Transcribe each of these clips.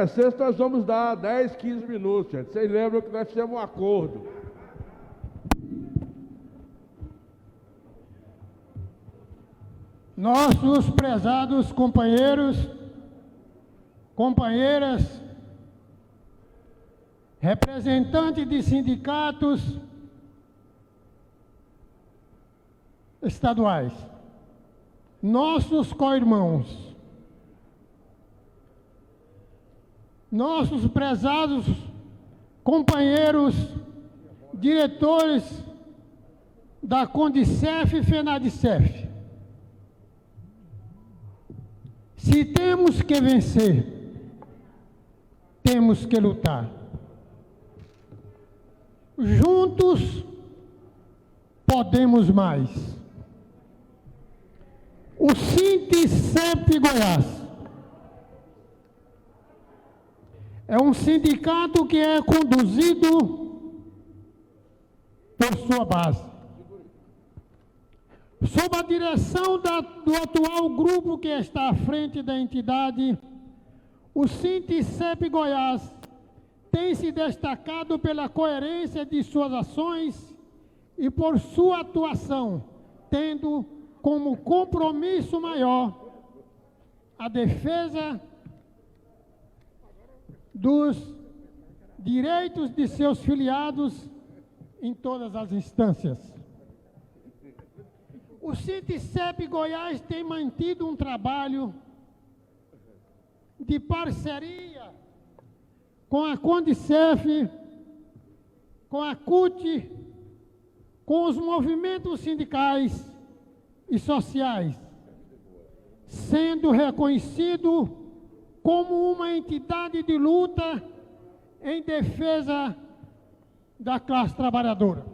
recesso nós vamos dar 10, 15 minutos, gente. Vocês lembram que nós fizemos um acordo. Nossos prezados companheiros, companheiras, representantes de sindicatos estaduais, nossos co-irmãos, nossos prezados companheiros, diretores da Condicef e FENADICEF. Se temos que vencer, temos que lutar. Juntos podemos mais. O Sindicep Goiás é um sindicato que é conduzido por sua base. Sob a direção do atual grupo que está à frente da entidade, o Sindicep Goiás tem se destacado pela coerência de suas ações e por sua atuação, tendo como compromisso maior a defesa dos direitos de seus filiados em todas as instâncias. O Sindicep Goiás tem mantido um trabalho de parceria com a Condicef, com a CUT, com os movimentos sindicais e sociais, sendo reconhecido como uma entidade de luta em defesa da classe trabalhadora.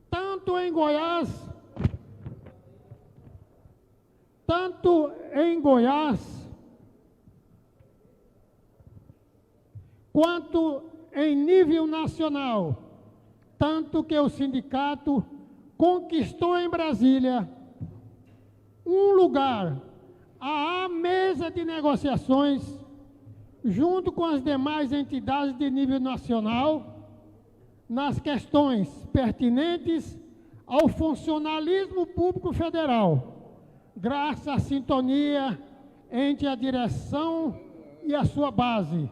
Tanto em Goiás, quanto em nível nacional, tanto que o sindicato conquistou em Brasília um lugar à mesa de negociações, junto com as demais entidades de nível nacional, nas questões pertinentes ao funcionalismo público federal, graças à sintonia entre a direção e a sua base.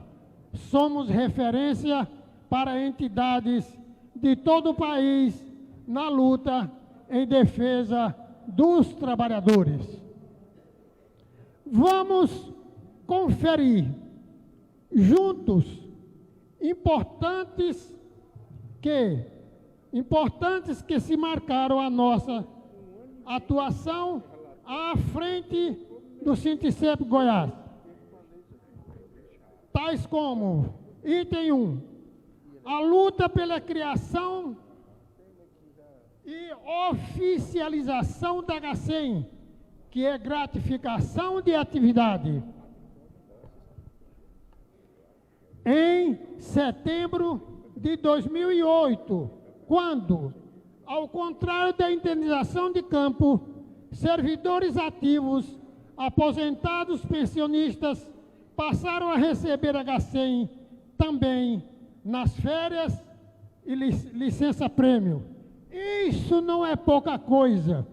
Somos referência para entidades de todo o país na luta em defesa dos trabalhadores. Vamos conferir juntos importantes que se marcaram a nossa atuação à frente do Sindicep Goiás, tais como, item 1, a luta pela criação e oficialização da GACEM, que é gratificação de atividade. Em setembro de 2008, quando, ao contrário da indenização de campo, servidores ativos, aposentados, pensionistas, passaram a receber a GACEM também nas férias e licença-prêmio. Isso não é pouca coisa.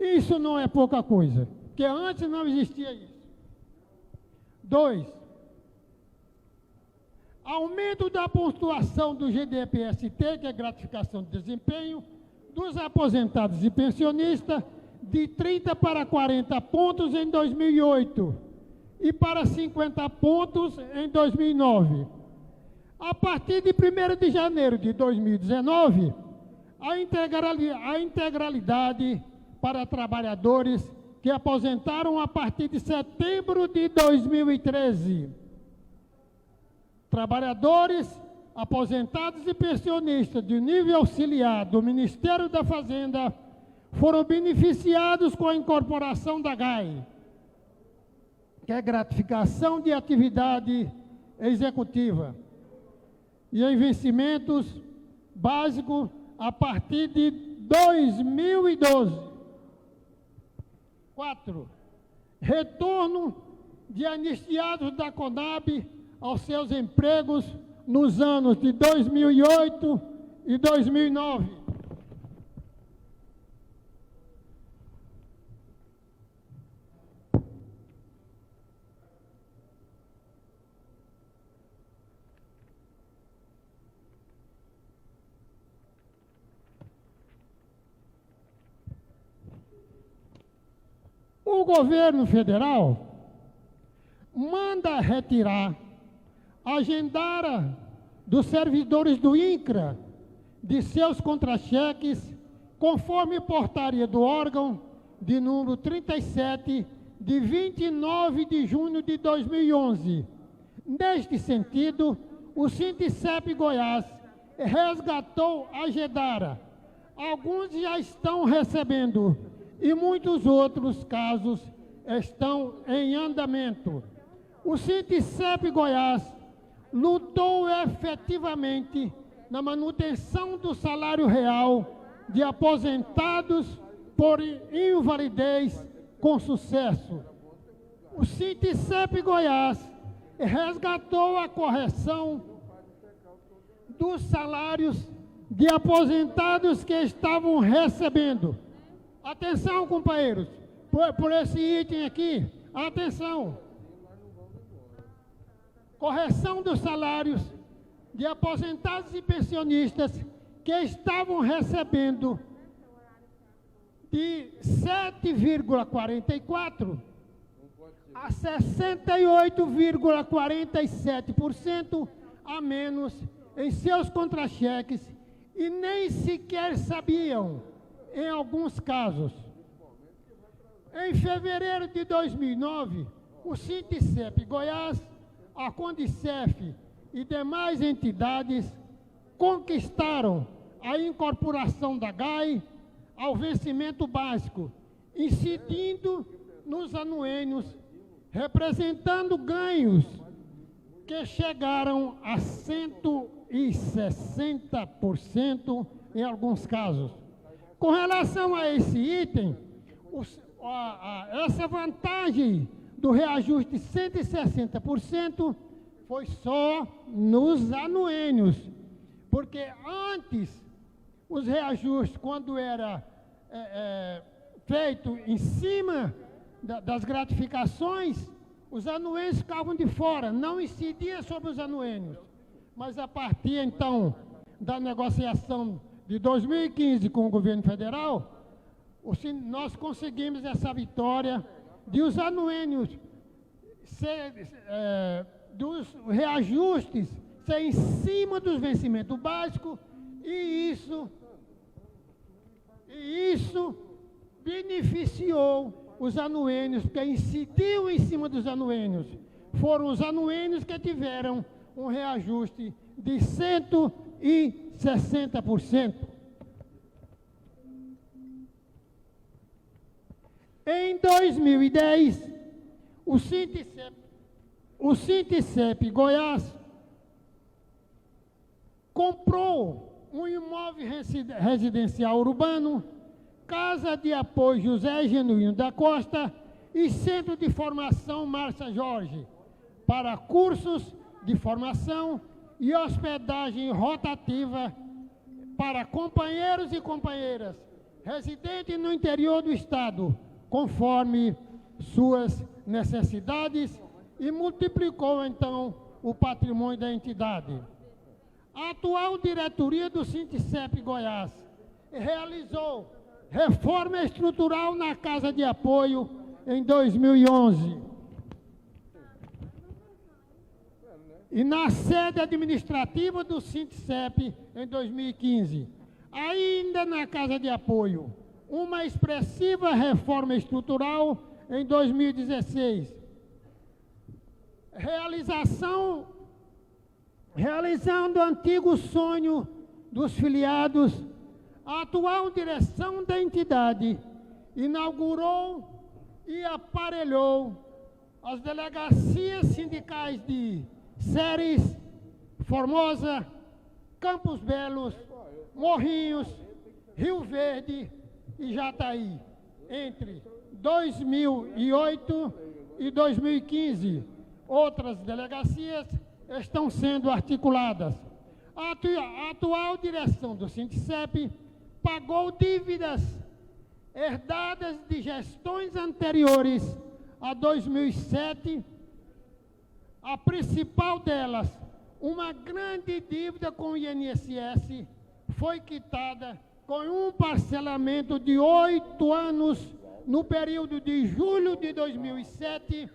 Isso não é pouca coisa, porque antes não existia isso. 2. Aumento da pontuação do GDP-ST, que é gratificação de desempenho, dos aposentados e pensionistas, de 30 para 40 pontos em 2008 e para 50 pontos em 2009. A partir de 1º de janeiro de 2019, a integralidade para trabalhadores que aposentaram a partir de setembro de 2013. Trabalhadores, aposentados e pensionistas de nível auxiliar do Ministério da Fazenda foram beneficiados com a incorporação da GAI, que é gratificação de atividade executiva, e em vencimentos básicos a partir de 2012. 4. Retorno de anistiados da CONAB aos seus empregos nos anos de 2008 e 2009. O governo federal manda retirar a agendara dos servidores do INCRA de seus contra-cheques, conforme portaria do órgão de número 37, de 29 de junho de 2011. Neste sentido, o Sinticep Goiás resgatou a agendara. Alguns já estão recebendo e muitos outros casos estão em andamento. O Sinticep Goiás lutou efetivamente na manutenção do salário real de aposentados por invalidez com sucesso. O Sinticep Goiás resgatou a correção dos salários de aposentados que estavam recebendo. Atenção, companheiros, por esse item aqui, atenção. Correção dos salários de aposentados e pensionistas que estavam recebendo de 7,44% a 68,47% a menos em seus contra-cheques e nem sequer sabiam, em alguns casos. Em fevereiro de 2009, o Sinticep Goiás, a Condicef e demais entidades conquistaram a incorporação da GAI ao vencimento básico, incidindo nos anuênios, representando ganhos que chegaram a 160% em alguns casos. Com relação a esse item, essa vantagem do reajuste de 160% foi só nos anuênios, porque antes os reajustes, quando era feito em cima das gratificações, os anuênios ficavam de fora, não incidia sobre os anuênios. Mas a partir, então, da negociação de 2015 com o governo federal, nós conseguimos essa vitória de os anuênios, dos reajustes ser em cima dos vencimentos básicos, e isso beneficiou os anuênios, porque incidiu em cima dos anuênios. Foram os anuênios que tiveram um reajuste de 160%. Em 2010, o Sinticep Goiás comprou um imóvel residencial urbano, Casa de Apoio José Genuíno da Costa e Centro de Formação Márcia Jorge, para cursos de formação e hospedagem rotativa para companheiros e companheiras residentes no interior do Estado, conforme suas necessidades, e multiplicou, então, o patrimônio da entidade. A atual diretoria do Sinticep Goiás realizou reforma estrutural na Casa de Apoio em 2011. E na sede administrativa do Sinticep em 2015. Ainda na Casa de Apoio, uma expressiva reforma estrutural em 2016. Realizando o antigo sonho dos filiados, a atual direção da entidade inaugurou e aparelhou as delegacias sindicais de Ceres, Formosa, Campos Belos, Morrinhos, Rio Verde e Jataí, entre 2008 e 2015. Outras delegacias estão sendo articuladas. A atual direção do Sindicep pagou dívidas herdadas de gestões anteriores a 2007. A principal delas, uma grande dívida com o INSS, foi quitada com um parcelamento de 8 anos no período de julho de 2007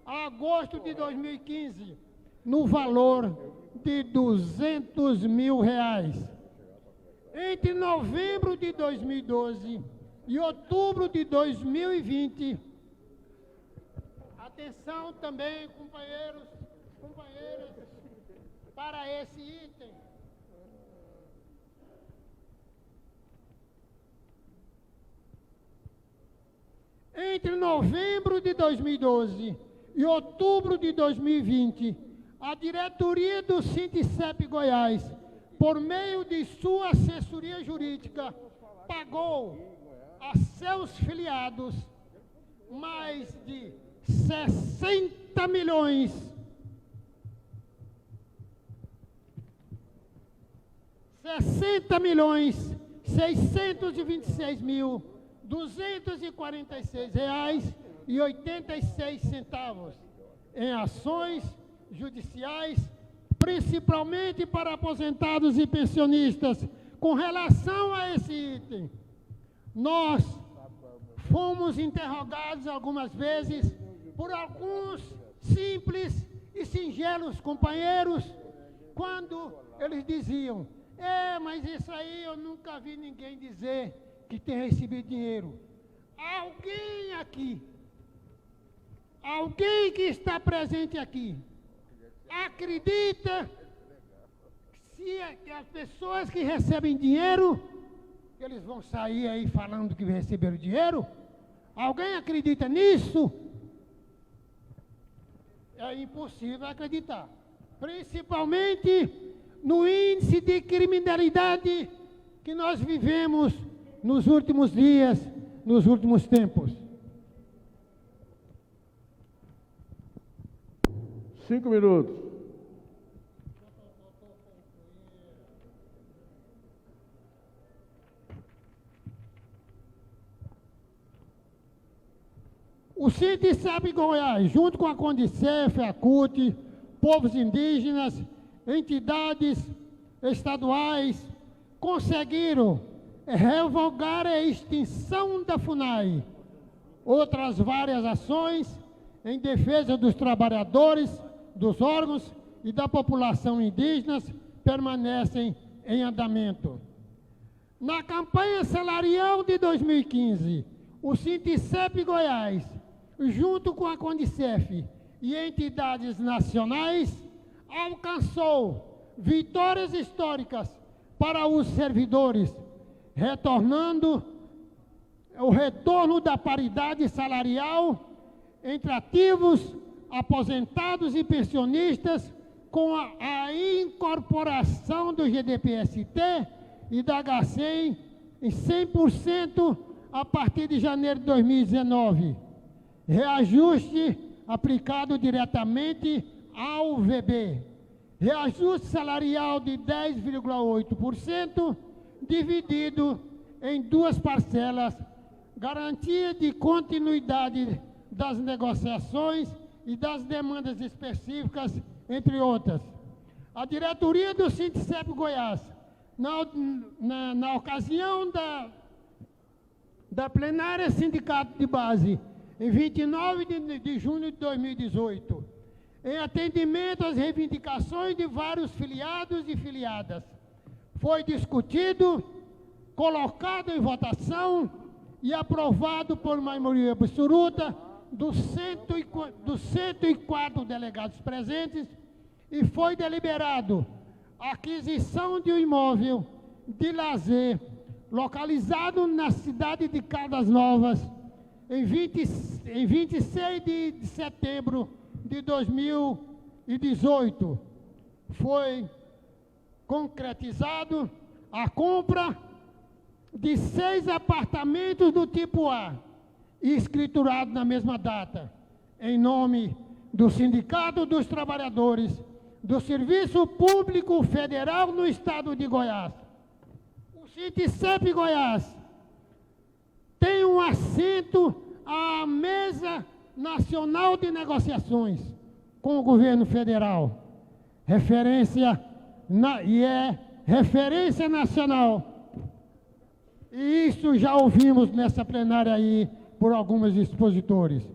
a agosto de 2015, no valor de R$200 mil. Entre novembro de 2012 e outubro de 2020, atenção também, companheiras, para esse item. Entre novembro de 2012 e outubro de 2020, a diretoria do Sindicep Goiás, por meio de sua assessoria jurídica, pagou a seus filiados mais de 60 milhões 6.626.246,86 em ações judiciais, principalmente para aposentados e pensionistas. Com relação a esse item, nós fomos interrogados algumas vezes por alguns simples e singelos companheiros, quando eles diziam: mas isso aí eu nunca vi ninguém dizer que tem recebido dinheiro. Alguém aqui, alguém que está presente aqui, acredita que as pessoas que recebem dinheiro, eles vão sair aí falando que receberam dinheiro? Alguém acredita nisso? É impossível acreditar. Principalmente no índice de criminalidade que nós vivemos nos últimos dias, nos últimos tempos. 5 minutos. O Sindicep Goiás, junto com a Condicef, a CUT, povos indígenas, entidades estaduais, conseguiram revogar a extinção da FUNAI. Outras várias ações em defesa dos trabalhadores, dos órgãos e da população indígenas permanecem em andamento. Na campanha salarial de 2015, o Sindicep Goiás, junto com a Condicef e entidades nacionais, alcançou vitórias históricas para os servidores, retornando o retorno da paridade salarial entre ativos, aposentados e pensionistas, com a incorporação do GDP-ST e da HCEM em 100% a partir de janeiro de 2019. Reajuste aplicado diretamente ao VB. Reajuste salarial de 10,8%, dividido em 2 parcelas, garantia de continuidade das negociações e das demandas específicas, entre outras. A diretoria do Sindicep Goiás, na ocasião da plenária sindicato de base, em 29 de junho de 2018, em atendimento às reivindicações de vários filiados e filiadas, foi discutido, colocado em votação e aprovado por maioria absoluta dos 104 delegados presentes, e foi deliberado a aquisição de um imóvel de lazer localizado na cidade de Caldas Novas, em 26 de setembro de 2018. Foi concretizado a compra de 6 apartamentos do tipo A, e escriturado na mesma data, em nome do Sindicato dos Trabalhadores do Serviço Público Federal no Estado de Goiás. O Sinticep Goiás tem um assento à Mesa Nacional de Negociações com o governo federal, e é referência nacional. E isso já ouvimos nessa plenária aí por alguns expositores.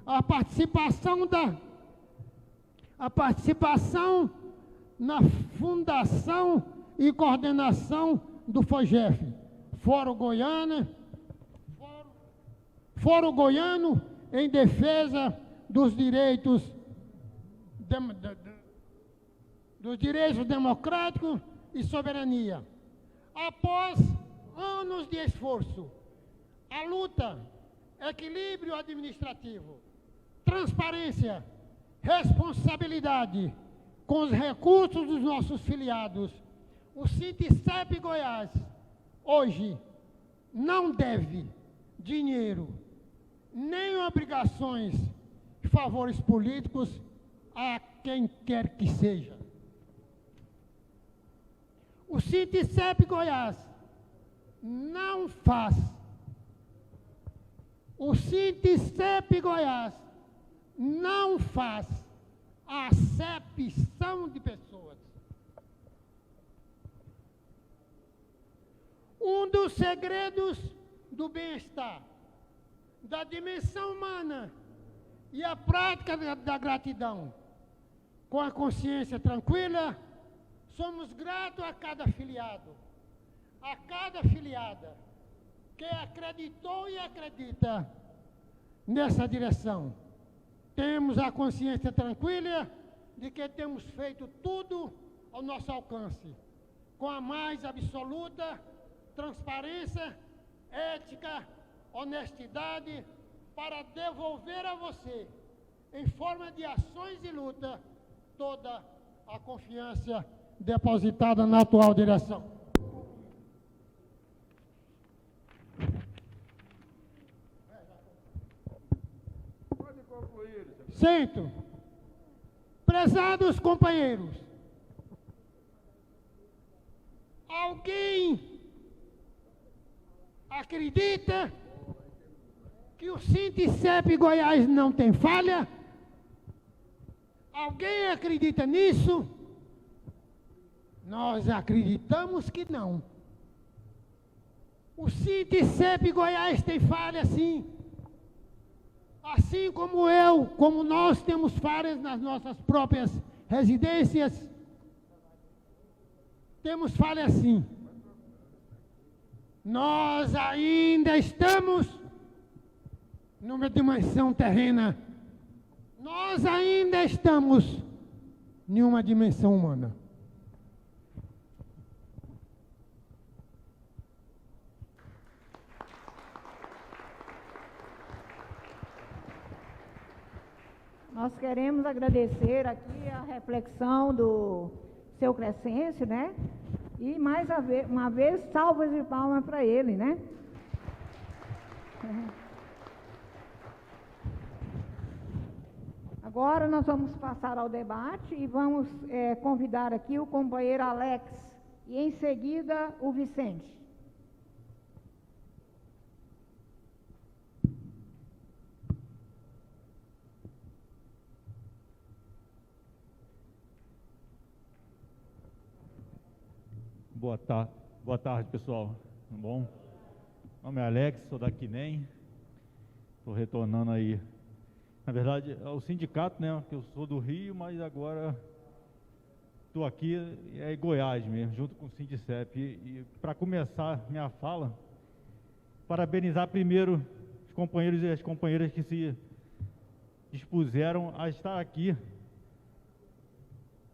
A participação na fundação e coordenação do FOGEF, Fórum Goiano em defesa dos direitos democráticos e soberania. Após anos de esforço, a luta, equilíbrio administrativo, transparência, responsabilidade com os recursos dos nossos filiados, o Sinticep Goiás hoje não deve dinheiro nem obrigações e favores políticos a quem quer que seja. O Sinticep Goiás não faz. O Sinticep Goiás não faz acepção de pessoas. Um dos segredos do bem-estar, da dimensão humana e a prática da gratidão, com a consciência tranquila, somos gratos a cada afiliado, a cada afiliada que acreditou e acredita nessa direção. Temos a consciência tranquila de que temos feito tudo ao nosso alcance, com a mais absoluta transparência, ética, honestidade, para devolver a você, em forma de ações de luta, toda a confiança depositada na atual direção. Pode concluir. Sento. Prezados companheiros, alguém acredita que o Sinticep Goiás não tem falha? Alguém acredita nisso? Nós acreditamos que não. O Sinticep Goiás tem falha, sim. Assim como nós temos falhas nas nossas próprias residências, temos falhas sim. Nós ainda estamos numa dimensão terrena. Nós ainda estamos em uma dimensão humana. Nós queremos agradecer aqui a reflexão do seu Crescêncio, né? E mais uma vez, salvas de palmas para ele, né? Agora nós vamos passar ao debate e vamos convidar aqui o companheiro Alex e em seguida o Vicente. Boa tarde, pessoal. Tudo bom? Meu nome é Alex, sou da Quinem. Estou retornando aí. Na verdade, é o sindicato, né? Que eu sou do Rio, mas agora estou aqui em Goiás mesmo, junto com o Sinticep. E para começar minha fala, parabenizar primeiro os companheiros e as companheiras que se dispuseram a estar aqui,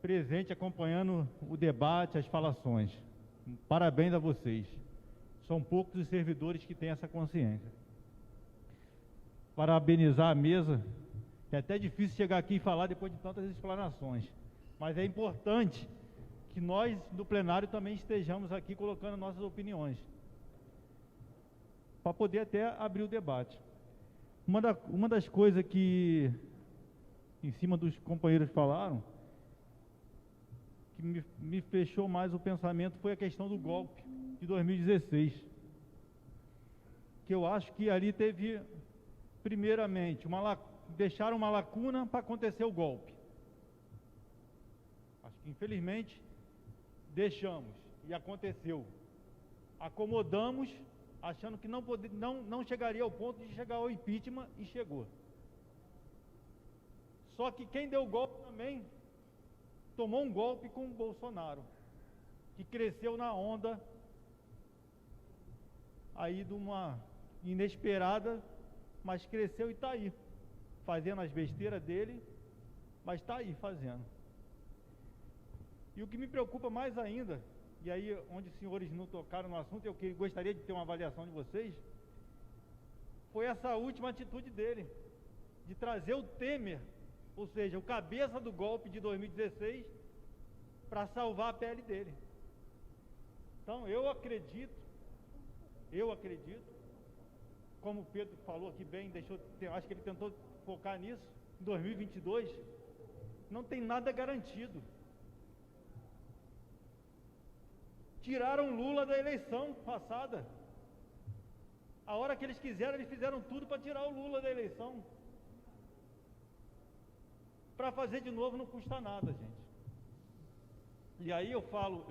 presente, acompanhando o debate, as falações. Parabéns a vocês. São poucos os servidores que têm essa consciência. Parabenizar a mesa, que é até difícil chegar aqui e falar depois de tantas explanações. Mas é importante que nós, do plenário, também estejamos aqui colocando nossas opiniões, para poder até abrir o debate. Uma das coisas que, em cima dos companheiros falaram, que me fechou mais o pensamento foi a questão do golpe de 2016. Que eu acho que ali teve, primeiramente, deixaram uma lacuna para acontecer o golpe. Acho que, infelizmente, deixamos e aconteceu. Acomodamos, achando que não chegaria ao ponto de chegar ao impeachment, e chegou. Só que quem deu o golpe também tomou um golpe com o Bolsonaro, que cresceu na onda aí de uma inesperada, mas cresceu e está aí, fazendo as besteiras dele, mas está aí fazendo. E o que me preocupa mais ainda, e aí onde os senhores não tocaram no assunto, eu gostaria de ter uma avaliação de vocês, foi essa última atitude dele, de trazer o Temer, ou seja, o cabeça do golpe de 2016, para salvar a pele dele. Então eu acredito, como o Pedro falou aqui bem, acho que ele tentou focar nisso, em 2022, não tem nada garantido. Tiraram Lula da eleição passada. A hora que eles quiseram, eles fizeram tudo para tirar o Lula da eleição. Para fazer de novo não custa nada, gente. E aí eu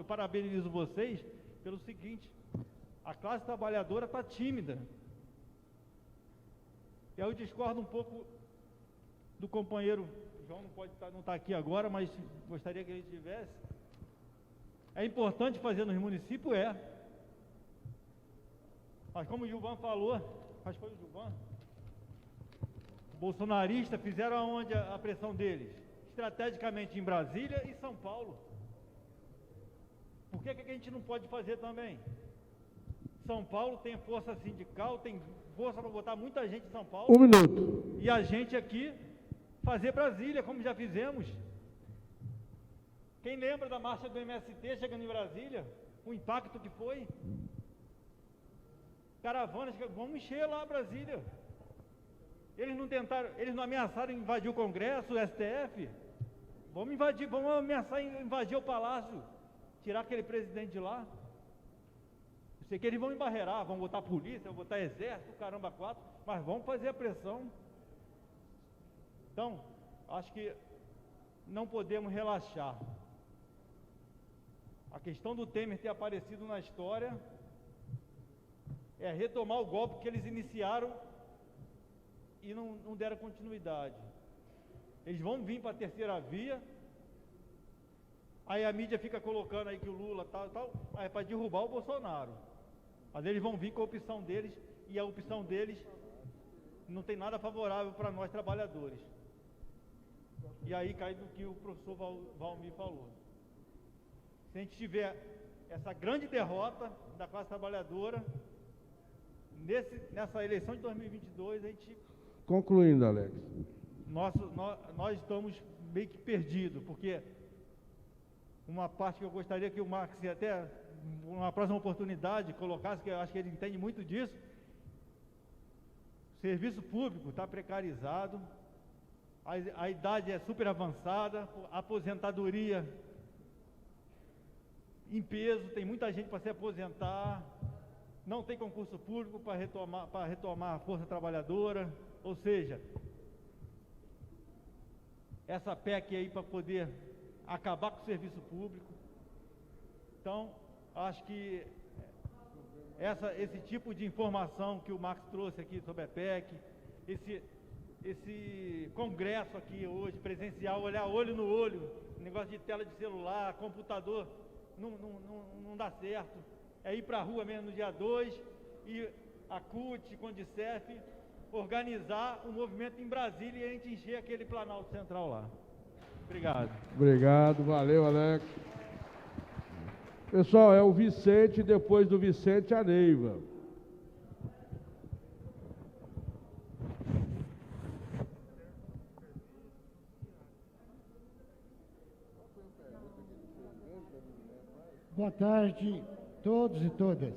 parabenizo vocês pelo seguinte: a classe trabalhadora está tímida. E aí eu discordo um pouco do companheiro João, não está aqui agora, mas gostaria que ele estivesse. É importante fazer nos municípios, mas como o Gilvan falou, acho que foi o Gilvan, bolsonaristas fizeram aonde a pressão deles? Estrategicamente em Brasília e São Paulo. Por que a gente não pode fazer também? São Paulo tem força sindical, tem força para botar muita gente em São Paulo. Um minuto. E a gente aqui fazer Brasília, como já fizemos. Quem lembra da marcha do MST chegando em Brasília? O impacto que foi? Caravanas, vamos encher lá Brasília. Eles não ameaçaram invadir o Congresso, o STF? Vamos ameaçar invadir o Palácio, tirar aquele presidente de lá. Eu sei que eles vão embarrear, vão botar polícia, vão botar exército, caramba, quatro, mas vamos fazer a pressão. Então, acho que não podemos relaxar. A questão do Temer ter aparecido na história é retomar o golpe que eles iniciaram e não deram continuidade. Eles vão vir para a terceira via, aí a mídia fica colocando aí que o Lula tal, é para derrubar o Bolsonaro. Mas eles vão vir com a opção deles, e a opção deles não tem nada favorável para nós trabalhadores. E aí cai do que o professor Valmir falou. Se a gente tiver essa grande derrota da classe trabalhadora, nessa eleição de 2022, a gente... Concluindo, Alex. Nós estamos meio que perdidos, porque uma parte que eu gostaria que o Marx, até uma próxima oportunidade, colocasse, que eu acho que ele entende muito disso, o serviço público está precarizado, a idade é super avançada, a aposentadoria em peso, tem muita gente para se aposentar, não tem concurso público para retomar a força trabalhadora, ou seja, essa PEC aí para poder acabar com o serviço público. Então, acho que esse tipo de informação que o Marx trouxe aqui sobre a PEC, esse congresso aqui hoje, presencial, olhar olho no olho, negócio de tela de celular, computador, não dá certo. É ir para a rua mesmo no dia 2 e a CUT, Condicef, organizar um movimento em Brasília e a gente encher aquele Planalto Central lá. Obrigado. Obrigado, valeu, Alex. Pessoal, é o Vicente, depois do Vicente, a Neiva. Boa tarde, todos e todas.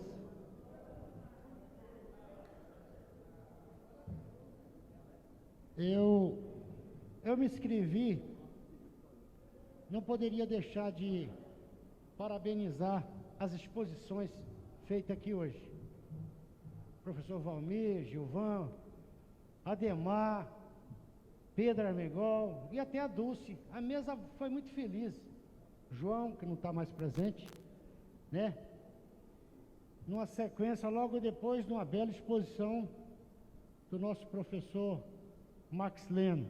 Eu me inscrevi, não poderia deixar de parabenizar as exposições feitas aqui hoje. Professor Valmir, Gilvan, Ademar, Pedro Armengol e até a Dulce. A mesa foi muito feliz. João, que não está mais presente, né? Numa sequência, logo depois de uma bela exposição do nosso professor Max Leno.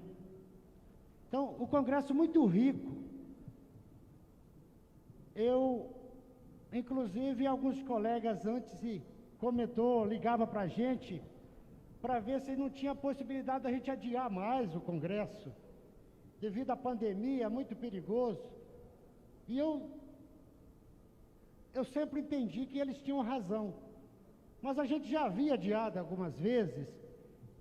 Então, o congresso muito rico. Inclusive, alguns colegas antes ligava para a gente, para ver se não tinha possibilidade da gente adiar mais o congresso. Devido à pandemia, é muito perigoso. E eu sempre entendi que eles tinham razão. Mas a gente já havia adiado algumas vezes,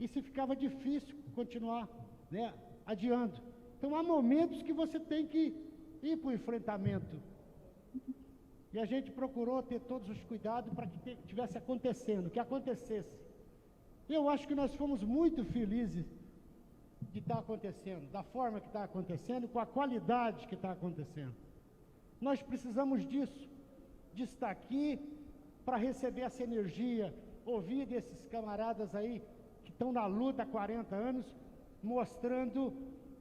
e se ficava difícil continuar, né, adiando. Então, há momentos que você tem que ir para o enfrentamento. E a gente procurou ter todos os cuidados para que estivesse acontecendo, que acontecesse. E eu acho que nós fomos muito felizes de estar acontecendo, da forma que está acontecendo, com a qualidade que está acontecendo. Nós precisamos disso, de estar aqui para receber essa energia, ouvir desses camaradas aí que estão na luta há 40 anos, mostrando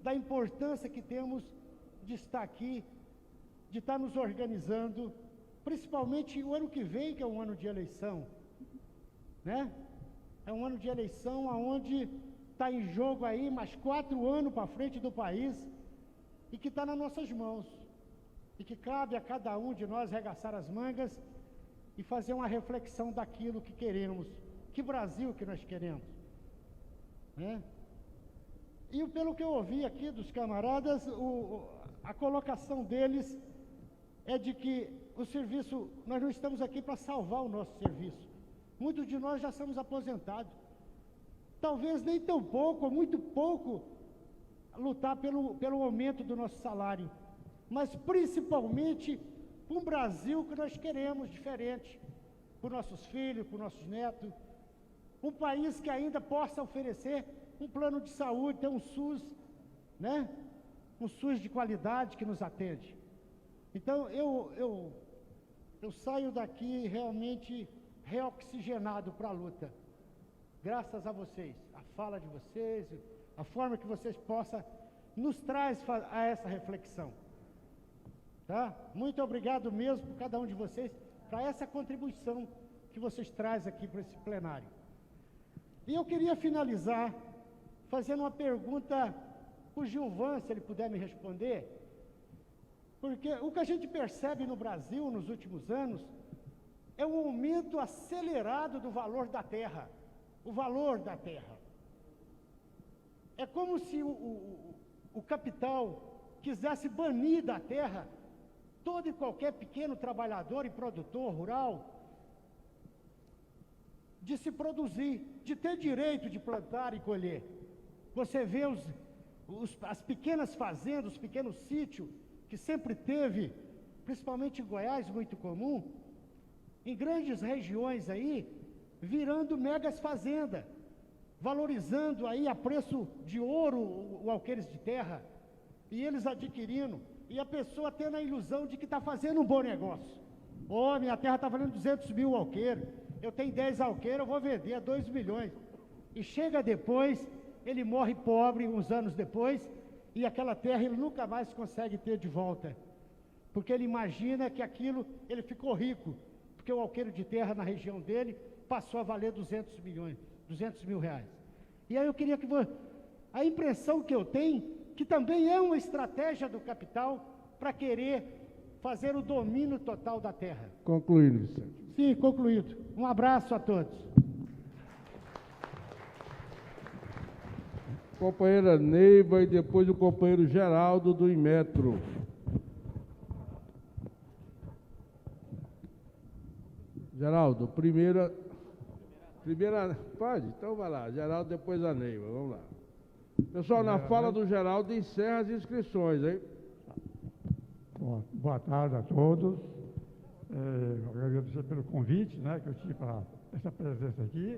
da importância que temos de estar aqui, de estar nos organizando, principalmente o ano que vem, que é um ano de eleição, né? É um ano de eleição onde está em jogo aí mais 4 anos para frente do país e que está nas nossas mãos. E que cabe a cada um de nós arregaçar as mangas e fazer uma reflexão daquilo que queremos, que Brasil que nós queremos, né? E pelo que eu ouvi aqui dos camaradas, a colocação deles é de que o serviço, nós não estamos aqui para salvar o nosso serviço. Muitos de nós já somos aposentados. Talvez nem tão pouco, ou muito pouco, lutar pelo aumento do nosso salário. Mas principalmente para um Brasil que nós queremos diferente, para os nossos filhos, para os nossos netos. Um país que ainda possa oferecer um plano de saúde, ter um SUS, né? Um SUS de qualidade que nos atende. Então, eu saio daqui realmente reoxigenado para a luta. Graças a vocês, a fala de vocês, a forma que vocês possam nos traz a essa reflexão. Tá? Muito obrigado mesmo por cada um de vocês, para essa contribuição que vocês trazem aqui para esse plenário. E eu queria finalizar fazendo uma pergunta para o Gilvan, se ele puder me responder, porque o que a gente percebe no Brasil nos últimos anos é um aumento acelerado do valor da terra, o valor da terra. É como se o capital quisesse banir da terra todo e qualquer pequeno trabalhador e produtor rural de se produzir, de ter direito de plantar e colher. Você vê as pequenas fazendas, os pequenos sítios, que sempre teve, principalmente em Goiás, muito comum, em grandes regiões aí, virando megas fazendas, valorizando aí a preço de ouro o alqueires de terra, e eles adquirindo, e a pessoa tendo a ilusão de que está fazendo um bom negócio. Minha terra está valendo 200 mil alqueires, eu tenho 10 alqueiros, eu vou vender a 2 milhões. E chega depois, ele morre pobre uns anos depois, e aquela terra ele nunca mais consegue ter de volta, porque ele imagina que aquilo, ele ficou rico, porque o alqueiro de terra na região dele passou a valer 200 mil reais. E aí eu queria que a impressão que eu tenho, que também é uma estratégia do capital para querer fazer o domínio total da terra. Concluindo, Vicente. Sim, concluído. Um abraço a todos. Companheira Neiva e depois o companheiro Geraldo do Inmetro. Geraldo, primeira, pode? Então vai lá, Geraldo, depois a Neiva, vamos lá. Pessoal, na fala do Geraldo, encerra as inscrições, hein? Bom, boa tarde a todos. Agradecer pelo convite, né, que eu tive para essa presença aqui.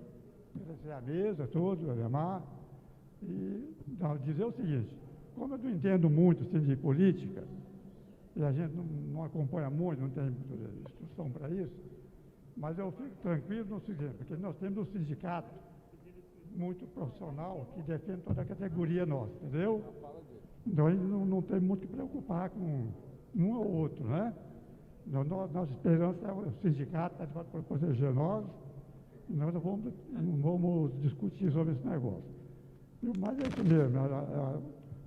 Agradecer a mesa, a todos, a Ademar, E dizer o seguinte, como eu não entendo muito assim, de política, e a gente não acompanha muito, não tem instrução para isso, mas eu fico tranquilo no seguinte, porque nós temos um sindicato muito profissional que defende toda a categoria nossa, entendeu? Então a gente não tem muito que preocupar com um ou outro, né? Nossa esperança é o sindicato está para proteger nós, e nós não vamos discutir sobre esse negócio. Mas é isso mesmo,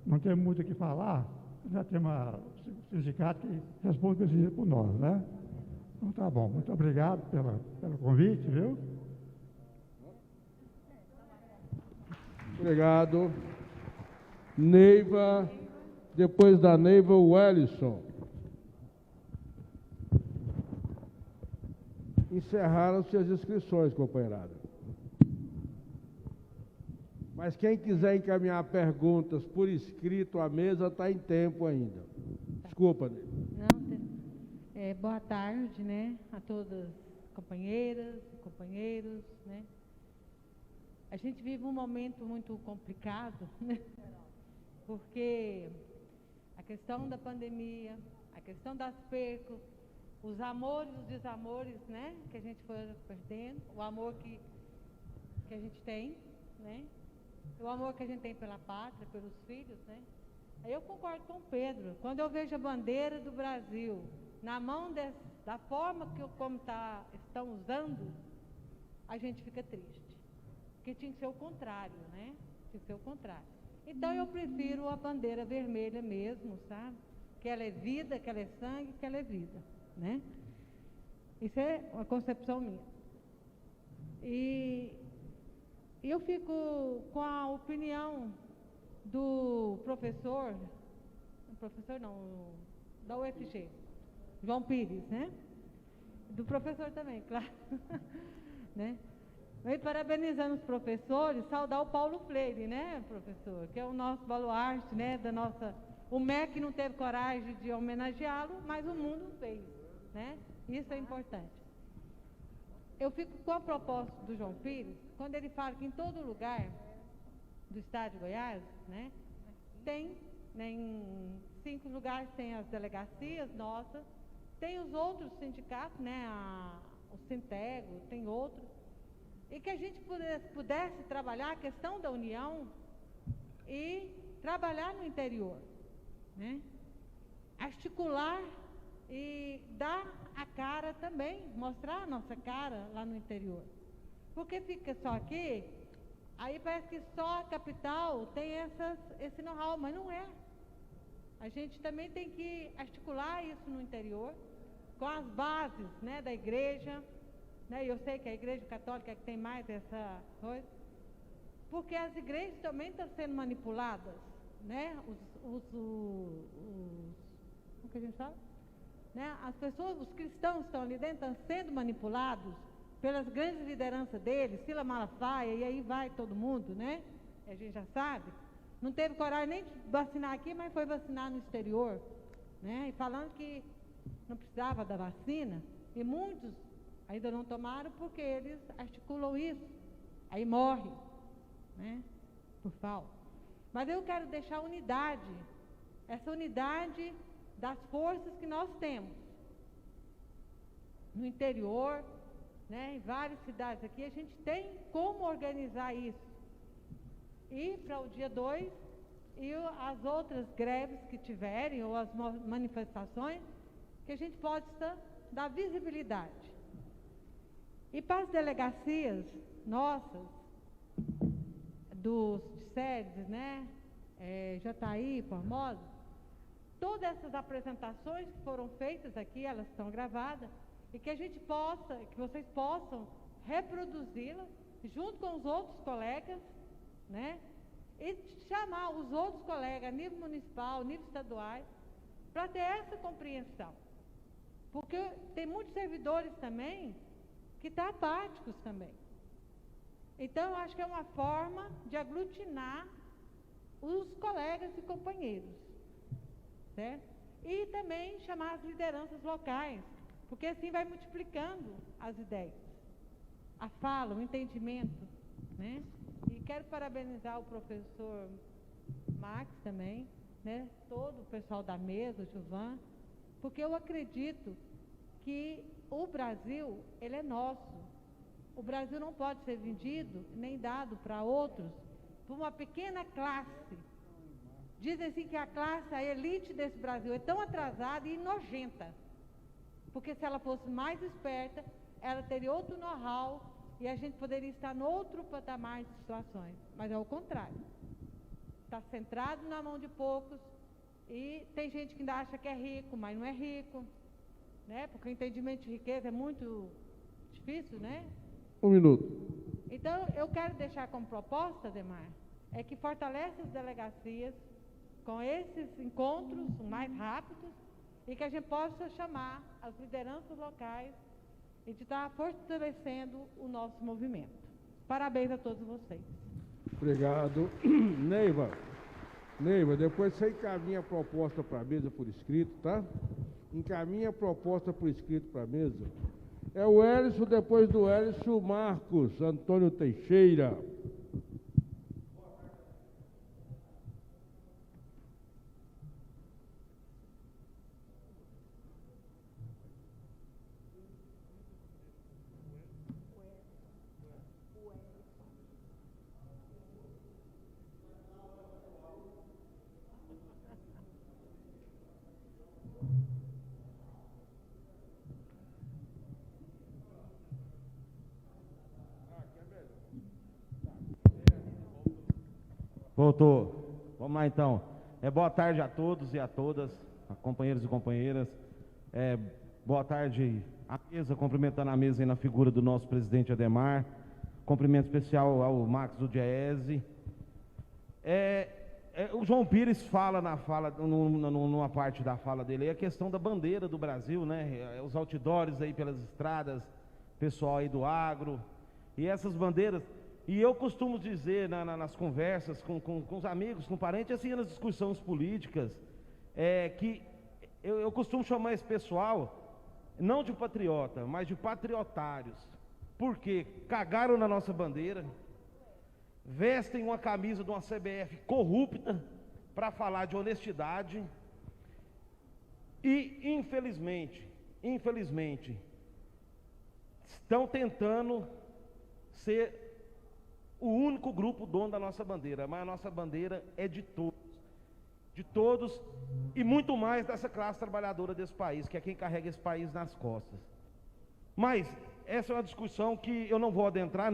não tem muito o que falar, já tem um sindicato que responde por nós, né? Então tá bom, muito obrigado pelo convite, viu? Obrigado. Neiva, depois da Neiva, o Wellison. Encerraram-se as inscrições, companheirada. Mas quem quiser encaminhar perguntas por escrito à mesa, está em tempo ainda. Desculpa, Neiva. Não, boa tarde, né, a todas as companheiras e companheiros, né. A gente vive um momento muito complicado, né, porque a questão da pandemia, a questão das percas, os amores, os desamores, né, que a gente foi perdendo, o amor que a gente tem, né, o amor que a gente tem pela pátria, pelos filhos, né. Aí eu concordo com o Pedro, quando eu vejo a bandeira do Brasil na mão da forma como estão usando, a gente fica triste. Porque tinha que ser o contrário, né? Tinha que ser o contrário. Então eu prefiro a bandeira vermelha mesmo, sabe? Que ela é vida, que ela é sangue, que ela é vida, né? Isso é uma concepção minha. E eu fico com a opinião do professor não, da UFG, João Pires, né? Do professor também, claro. Né? E parabenizando os professores, saudar o Paulo Freire, né, professor? Que é o nosso baluarte, né, o MEC não teve coragem de homenageá-lo, mas o mundo fez, né? Isso é importante. Eu fico com a proposta do João Pires, quando ele fala que em todo lugar do estado de Goiás, né, tem, né, em 5 lugares tem as delegacias nossas, tem os outros sindicatos, né, o Sintego, tem outros, e que a gente pudesse trabalhar a questão da união e trabalhar no interior, né? Articular e dar a cara também, mostrar a nossa cara lá no interior. Porque fica só aqui, aí parece que só a capital tem esse know-how, mas não é. A gente também tem que articular isso no interior, com as bases, né, da igreja, né? Eu sei que a igreja católica é que tem mais essa coisa, porque as igrejas também estão sendo manipuladas, né? Como que a gente fala? Né? As pessoas, os cristãos que estão ali dentro, estão sendo manipulados pelas grandes lideranças deles, Sila Malafaia, e aí vai todo mundo, né? A gente já sabe. Não teve coragem nem de vacinar aqui, mas foi vacinar no exterior, né? E falando que não precisava da vacina, e muitos ainda não tomaram porque eles articulam isso, aí morre, né? Por falta. Mas eu quero deixar unidade, essa unidade das forças que nós temos no interior, né? Em várias cidades aqui, a gente tem como organizar isso. E para o dia 2, e as outras greves que tiverem, ou as manifestações, que a gente possa dar visibilidade. E para as delegacias nossas, de sedes, né, Jataí, Formosa, todas essas apresentações que foram feitas aqui, elas estão gravadas, e que a gente possa, que vocês possam reproduzi-las, junto com os outros colegas, né, e chamar os outros colegas, a nível municipal, nível estadual, para ter essa compreensão. Porque tem muitos servidores também que estão apáticos também. Então, eu acho que é uma forma de aglutinar os colegas e companheiros, certo? E também chamar as lideranças locais, porque assim vai multiplicando as ideias, a fala, o entendimento, né? E quero parabenizar o professor Max também, né? Todo o pessoal da mesa, o Gilvan, porque eu acredito que o Brasil, ele é nosso. O Brasil não pode ser vendido nem dado para outros, por uma pequena classe. Dizem assim que a elite desse Brasil é tão atrasada e nojenta, porque se ela fosse mais esperta, ela teria outro know-how e a gente poderia estar em outro patamar de situações, mas é o contrário. Está centrado na mão de poucos e tem gente que ainda acha que é rico, mas não é rico, né? Porque o entendimento de riqueza é muito difícil, né? 1 minuto. Então, eu quero deixar como proposta, Ademar, é que fortalece as delegacias com esses encontros mais rápidos e que a gente possa chamar as lideranças locais e de estar fortalecendo o nosso movimento. Parabéns a todos vocês. Obrigado. Neiva, depois você encaminha a proposta para a mesa por escrito, tá? Encaminha a proposta por escrito para a mesa. É o Hélio, depois do Hélio, Marcos Antônio Teixeira. Voltou. Vamos lá então. Boa tarde a todos e a todas, companheiros e companheiras. Boa tarde à mesa, cumprimentando a mesa aí na figura do nosso presidente Ademar. Cumprimento especial ao Max do Diese. O João Pires fala numa parte da fala dele, a questão da bandeira do Brasil, né? Os outdoors aí pelas estradas, pessoal aí do agro, e essas bandeiras. E eu costumo dizer nas conversas com os amigos, com parentes, assim, nas discussões políticas, que eu costumo chamar esse pessoal, não de patriota, mas de patriotários. Porque cagaram na nossa bandeira, vestem uma camisa de uma CBF corrupta para falar de honestidade e, infelizmente, estão tentando ser o único grupo dono da nossa bandeira, mas a nossa bandeira é de todos e muito mais dessa classe trabalhadora desse país, que é quem carrega esse país nas costas. Mas essa é uma discussão que eu não vou adentrar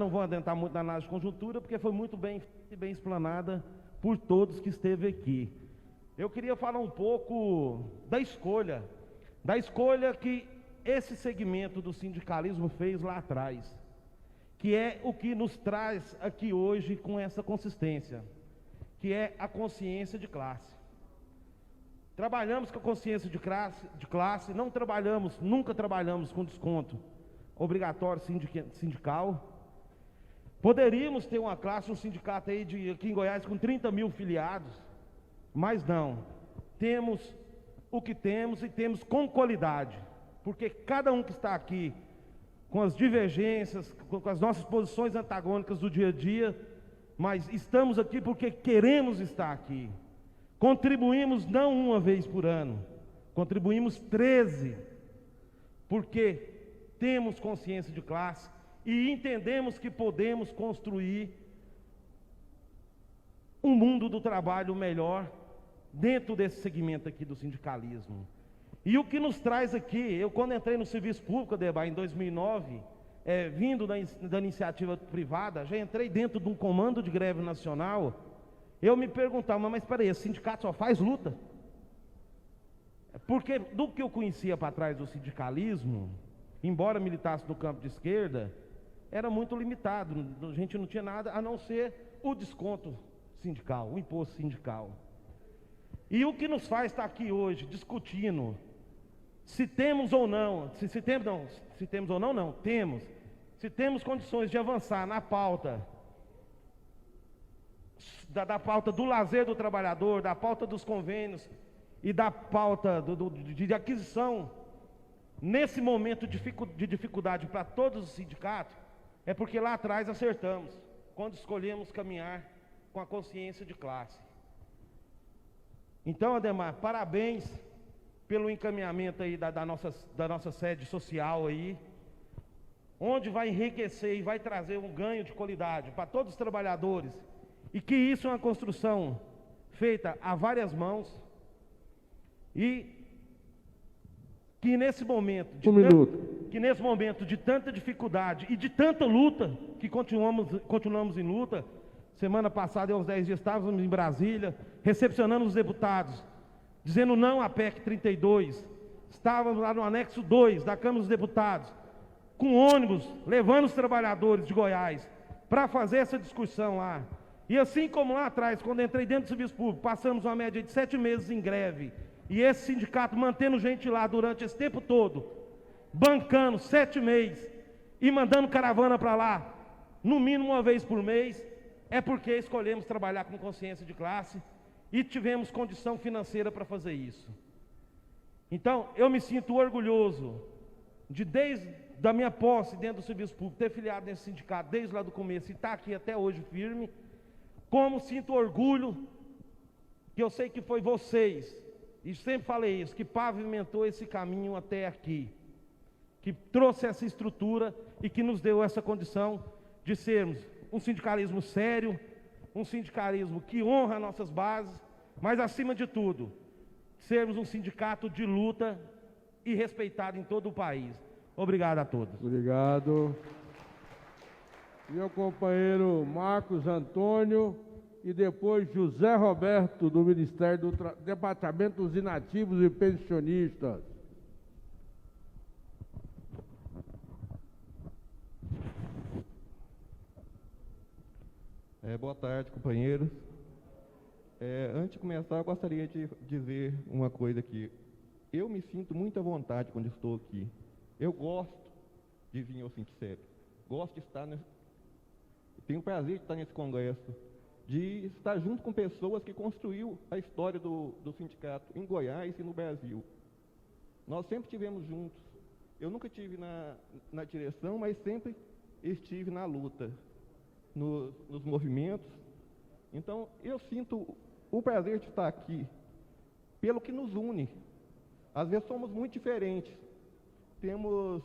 muito na análise de conjuntura, porque foi muito bem explanada por todos que esteve aqui. Eu queria falar um pouco da escolha que esse segmento do sindicalismo fez lá atrás, que é o que nos traz aqui hoje com essa consistência, que é a consciência de classe. Trabalhamos com a consciência de classe, nunca trabalhamos com desconto obrigatório sindical. Poderíamos ter um sindicato aí aqui em Goiás com 30 mil filiados, mas não. Temos o que temos e temos com qualidade, porque cada um que está aqui, com as divergências, com as nossas posições antagônicas do dia a dia, mas estamos aqui porque queremos estar aqui. Contribuímos não uma vez por ano, contribuímos 13, porque temos consciência de classe e entendemos que podemos construir um mundo do trabalho melhor dentro desse segmento aqui do sindicalismo. E o que nos traz aqui, eu quando entrei no serviço público, Ademar, em 2009, vindo da iniciativa privada, já entrei dentro de um comando de greve nacional, eu me perguntava, mas espera aí, esse sindicato só faz luta? Porque do que eu conhecia para trás do sindicalismo, embora militasse no campo de esquerda, era muito limitado, a gente não tinha nada a não ser o desconto sindical, o imposto sindical. E o que nos faz estar aqui hoje discutindo se temos ou não, se temos condições de avançar na pauta, da pauta do lazer do trabalhador, da pauta dos convênios e da pauta de aquisição, nesse momento de dificuldade para todos os sindicatos, é porque lá atrás acertamos. quando escolhemos caminhar com a consciência de classe. Então, Ademar, parabéns pelo encaminhamento aí da nossa sede social aí, onde vai enriquecer e vai trazer um ganho de qualidade para todos os trabalhadores, e que isso é uma construção feita a várias mãos, e que nesse momento de tanta dificuldade e de tanta luta, que continuamos em luta. Semana passada, há uns 10 dias, estávamos em Brasília, recepcionando os deputados, dizendo não à PEC 32, estávamos lá no anexo 2 da Câmara dos Deputados, com ônibus, levando os trabalhadores de Goiás, para fazer essa discussão lá. E assim como lá atrás, quando entrei dentro do serviço público, passamos uma média de 7 meses em greve, e esse sindicato mantendo gente lá durante esse tempo todo, bancando 7 meses, e mandando caravana para lá, no mínimo uma vez por mês, é porque escolhemos trabalhar com consciência de classe, e tivemos condição financeira para fazer isso. Então, eu me sinto orgulhoso de, desde a minha posse dentro do serviço público, ter filiado nesse sindicato desde lá do começo e estar aqui até hoje firme, como sinto orgulho, que eu sei que foi vocês, e sempre falei isso, que pavimentou esse caminho até aqui, que trouxe essa estrutura e que nos deu essa condição de sermos um sindicalismo sério, um sindicalismo que honra nossas bases, mas acima de tudo, sermos um sindicato de luta e respeitado em todo o país. Obrigado a todos. Obrigado. Meu companheiro Marcos Antônio e depois José Roberto, do Ministério do Departamento dos Inativos e Pensionistas. Boa tarde, companheiros. Antes de começar, eu gostaria de dizer uma coisa aqui. Eu me sinto muito à vontade quando estou aqui. Eu gosto de vir ao Sindicep. Gosto de estar tenho o prazer de estar nesse congresso, de estar junto com pessoas que construiu a história do sindicato em Goiás e no Brasil. Nós sempre estivemos juntos. Eu nunca estive na direção, mas sempre estive na luta, nos movimentos. Então, eu sinto o prazer de estar aqui, pelo que nos une. Às vezes somos muito diferentes, temos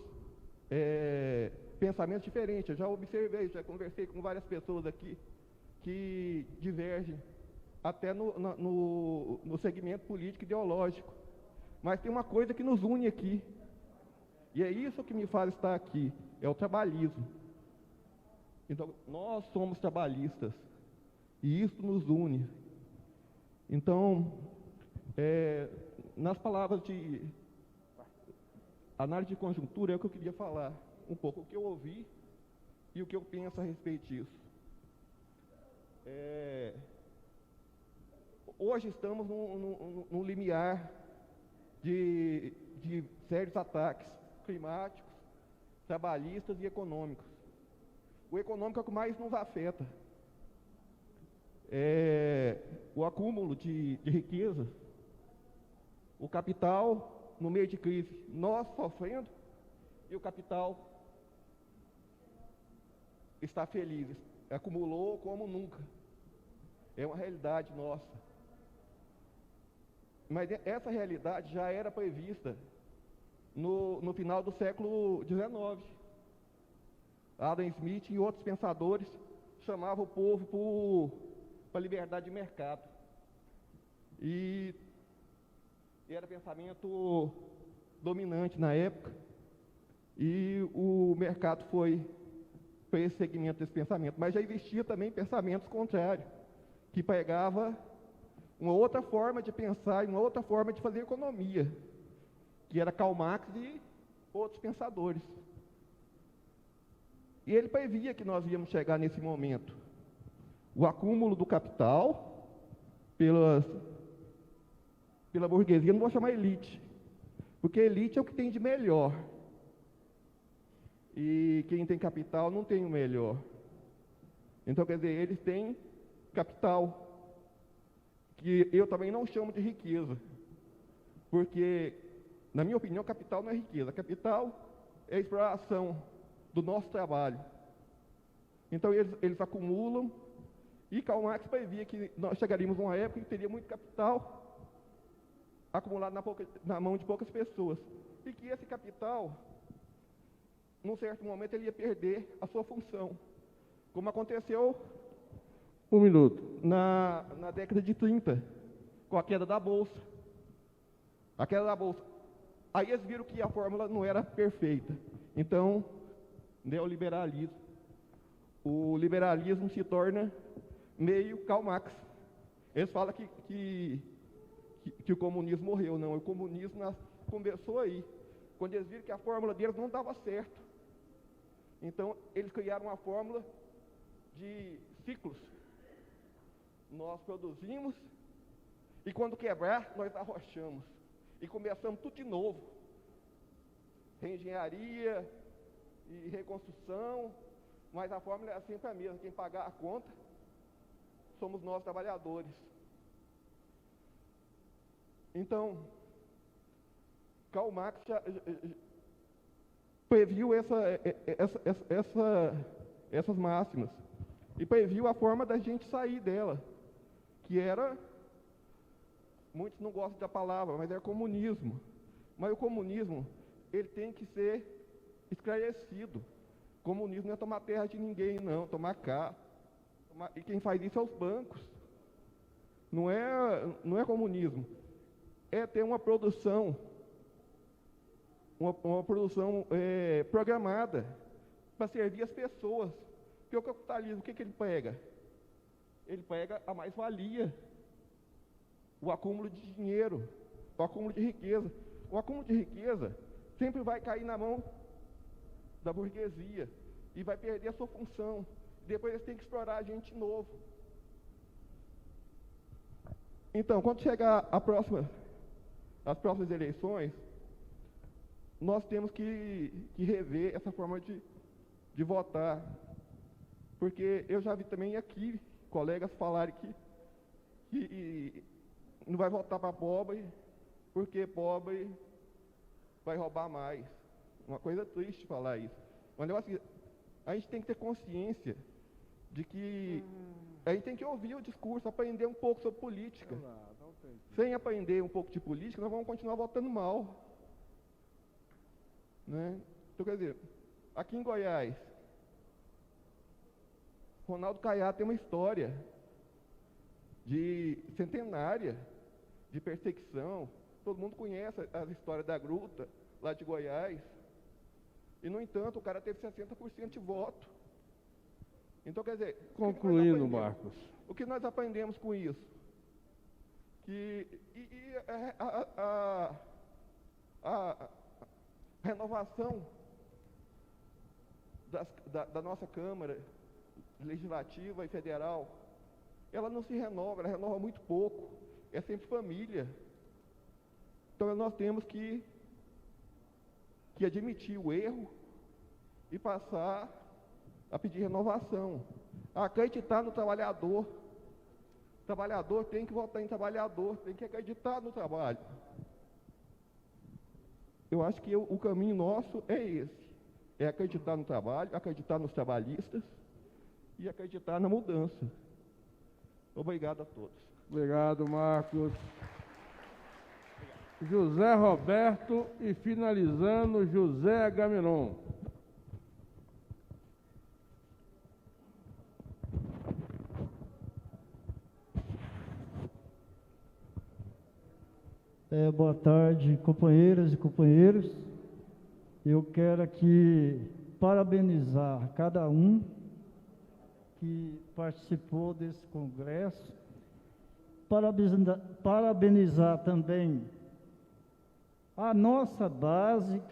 pensamentos diferentes. Eu já observei, já conversei com várias pessoas aqui que divergem até no segmento político e ideológico. Mas tem uma coisa que nos une aqui, e é isso que me faz estar aqui, é o trabalhismo. Então, nós somos trabalhistas, e isso nos une. Então, nas palavras de análise de conjuntura, é o que eu queria falar um pouco, o que eu ouvi e o que eu penso a respeito disso. Hoje estamos num limiar de sérios ataques climáticos, trabalhistas e econômicos. O econômico é o que mais nos afeta. O acúmulo de riqueza, o capital no meio de crise, nós sofrendo, e o capital está feliz, acumulou como nunca. É uma realidade nossa. Mas essa realidade já era prevista no final do século XIX. Adam Smith e outros pensadores chamavam o povo para a liberdade de mercado. E era pensamento dominante na época, e o mercado foi para esse segmento desse pensamento. Mas já existia também pensamentos contrários, que pegava uma outra forma de pensar e uma outra forma de fazer economia, que era Karl Marx e outros pensadores. E ele previa que nós íamos chegar nesse momento. O acúmulo do capital pela burguesia, não vou chamar elite, porque elite é o que tem de melhor. E quem tem capital não tem o melhor. Então, quer dizer, eles têm capital, que eu também não chamo de riqueza, porque, na minha opinião, capital não é riqueza. Capital é a exploração do nosso trabalho. Então, eles acumulam, e Karl Marx previa que nós chegaríamos a uma época que teria muito capital acumulado na mão de poucas pessoas, e que esse capital, num certo momento, ele ia perder a sua função, como aconteceu 1 minuto. na década de 30, com a queda da Bolsa. A queda da Bolsa. Aí eles viram que a fórmula não era perfeita. Então, neoliberalismo. O liberalismo se torna meio Karl Marx. Eles falam que o comunismo morreu. Não, o comunismo começou aí, quando eles viram que a fórmula deles não dava certo. Então, eles criaram uma fórmula de ciclos. Nós produzimos, e quando quebrar, nós arrochamos. E começamos tudo de novo. Reengenharia e reconstrução, mas a fórmula é sempre a mesma. Quem pagar a conta somos nós, trabalhadores. Então, Karl Marx já previu essas máximas e previu a forma da gente sair dela, que era, muitos não gostam da palavra, mas era comunismo. Mas o comunismo, ele tem que ser esclarecido. Comunismo não é tomar terra de ninguém, não, tomar cá. E quem faz isso é os bancos. Não é comunismo. É ter uma produção, programada para servir as pessoas. Porque o capitalismo, o que ele pega? Ele pega a mais-valia, o acúmulo de dinheiro, o acúmulo de riqueza. O acúmulo de riqueza sempre vai cair na mão da burguesia e vai perder a sua função. Depois eles têm que explorar a gente de novo. Então, quando chegar as próximas eleições, nós temos que rever essa forma de votar. Porque eu já vi também aqui colegas falarem que não vai votar para pobre, porque pobre vai roubar mais. Uma coisa triste falar isso. Mas a gente tem que ter consciência de que a gente tem que ouvir o discurso, aprender um pouco sobre política. Sem aprender um pouco de política, nós vamos continuar votando mal. Né? Então, quer dizer, aqui em Goiás, Ronaldo Caiado tem uma história centenária de perseguição. Todo mundo conhece as histórias da gruta lá de Goiás. E, no entanto, o cara teve 60% de voto. Então, quer dizer... Concluindo, Marcos. O que nós aprendemos com isso? Que a renovação da nossa Câmara Legislativa e Federal, ela não se renova, ela renova muito pouco. É sempre família. Então, nós temos que admitir o erro e passar a pedir renovação. Acreditar no trabalhador. O trabalhador tem que votar em trabalhador, tem que acreditar no trabalho. Eu acho que o caminho nosso é esse. É acreditar no trabalho, acreditar nos trabalhistas e acreditar na mudança. Obrigado a todos. Obrigado, Marcos. José Roberto e finalizando, José Agamenon. Boa tarde, companheiras e companheiros. Eu quero aqui parabenizar cada um que participou desse congresso, parabenizar também a nossa base,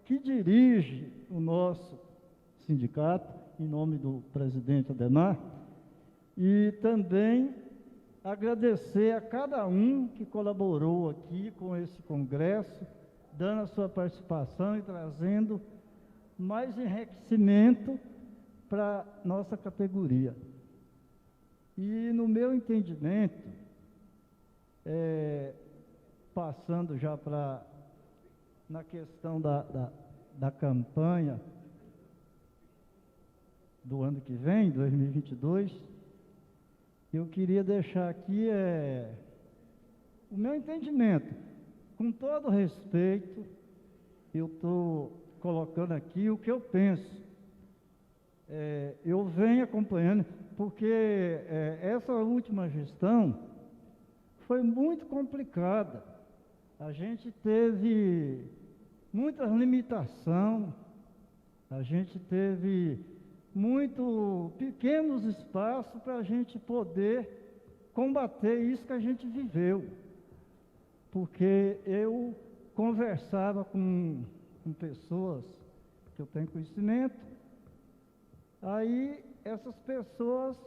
que dirige o nosso sindicato, em nome do presidente Ademar, e também agradecer a cada um que colaborou aqui com esse congresso, dando a sua participação e trazendo mais enriquecimento para nossa categoria. E no meu entendimento, passando já na questão da campanha, do ano que vem, 2022, eu queria deixar aqui o meu entendimento. Com todo respeito, eu estou colocando aqui o que eu penso. Eu venho acompanhando, porque essa última gestão foi muito complicada. A gente teve muitas limitações, a gente teve muito pequenos espaços para a gente poder combater isso que a gente viveu. Porque eu conversava com pessoas que eu tenho conhecimento, aí essas pessoas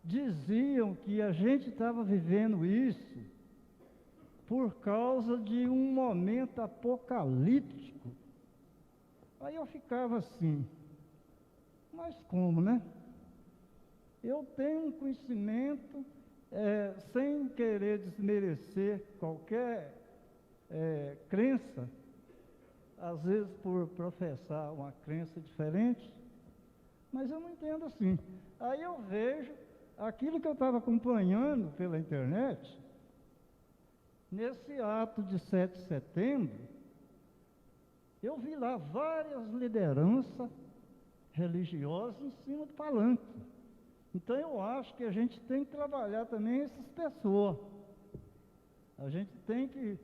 diziam que a gente estava vivendo isso por causa de um momento apocalíptico. Aí eu ficava assim, mas como, né? Eu tenho um conhecimento, sem querer desmerecer qualquer crença, às vezes por professar uma crença diferente, mas eu não entendo assim. Aí eu vejo aquilo que eu estava acompanhando pela internet, nesse ato de 7 de setembro, eu vi lá várias lideranças religiosas em cima do palanque. Então eu acho que a gente tem que trabalhar também essas pessoas. A gente tem que,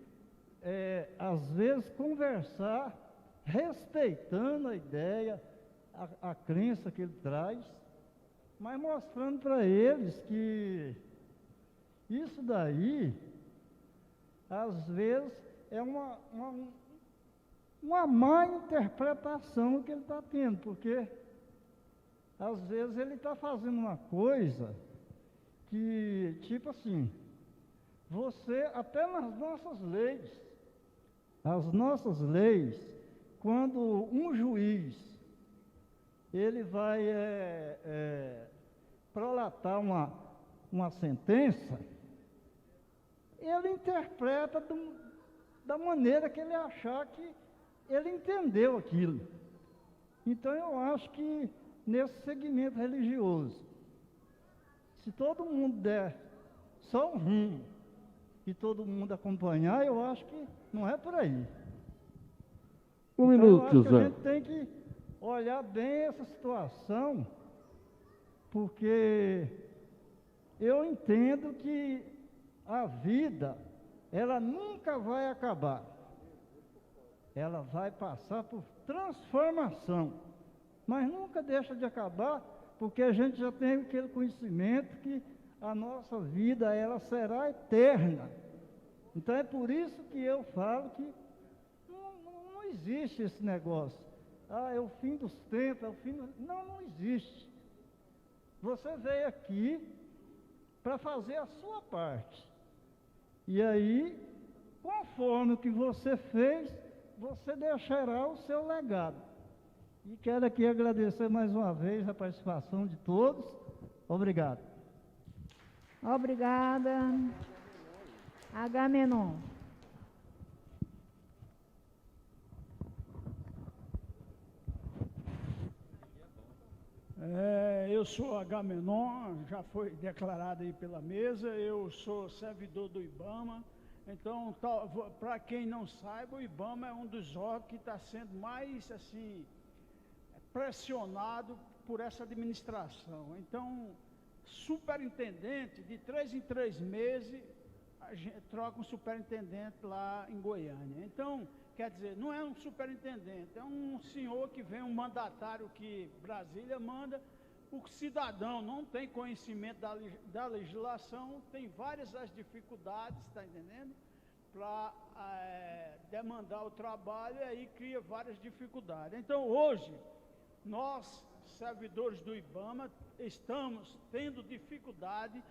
às vezes, conversar, respeitando a ideia, a crença que ele traz, mas mostrando para eles que isso daí, às vezes, é uma má interpretação que ele está tendo, porque às vezes ele está fazendo uma coisa que, tipo assim, você, até nas nossas leis, as nossas leis, quando um juiz, ele vai prolatar uma sentença, ele interpreta da maneira que ele achar que ele entendeu aquilo. Então eu acho que nesse segmento religioso, se todo mundo der só um rumo e todo mundo acompanhar, eu acho que não é por aí. Um então, minuto, eu acho que Zé. a gente tem que olhar bem essa situação, porque eu entendo que a vida, ela nunca vai acabar. Ela vai passar por transformação, mas nunca deixa de acabar, porque a gente já tem aquele conhecimento que a nossa vida, ela será eterna. Então é por isso que eu falo que não existe esse negócio. É o fim dos tempos, é o fim do... Não existe. Você veio aqui para fazer a sua parte. E aí, conforme o que você fez, você deixará o seu legado. E quero aqui agradecer mais uma vez a participação de todos. Obrigado. Obrigada. Agamenon. Eu sou Agamenon, já foi declarado aí pela mesa, eu sou servidor do IBAMA. Então, para quem não saiba, o IBAMA é um dos órgãos que está sendo mais, assim, pressionado por essa administração. Então, superintendente, de 3 em 3 meses, a gente troca um superintendente lá em Goiânia. Então, quer dizer, não é um superintendente, é um senhor que vem, um mandatário que Brasília manda. O cidadão não tem conhecimento da legislação, tem várias as dificuldades, está entendendo? Para demandar o trabalho, e aí cria várias dificuldades. Então, hoje, nós, servidores do IBAMA, estamos tendo dificuldade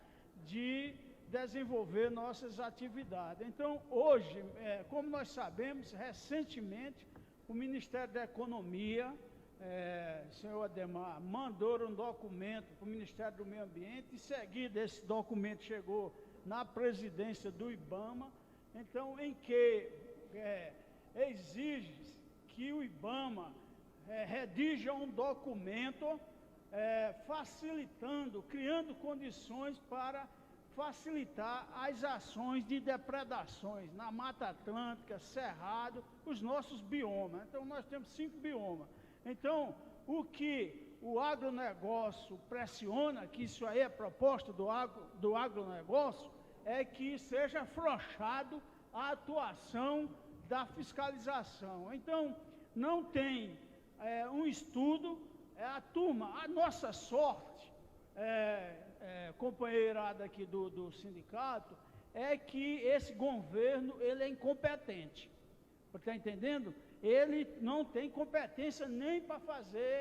de desenvolver nossas atividades. Então, hoje, como nós sabemos, recentemente, o Ministério da Economia, senhor Ademar, mandou um documento para o Ministério do Meio Ambiente, em seguida esse documento chegou na presidência do IBAMA, então, em que exige que o IBAMA redija um documento facilitando, criando condições para facilitar as ações de depredações na Mata Atlântica, Cerrado, os nossos biomas. Então, nós temos 5 biomas. Então, o que o agronegócio pressiona, que isso aí é proposta do agronegócio, é que seja afrouxado a atuação da fiscalização. Então, não tem um estudo, a nossa sorte, companheirada aqui do sindicato, é que esse governo, ele é incompetente. Está entendendo? Ele não tem competência nem para fazer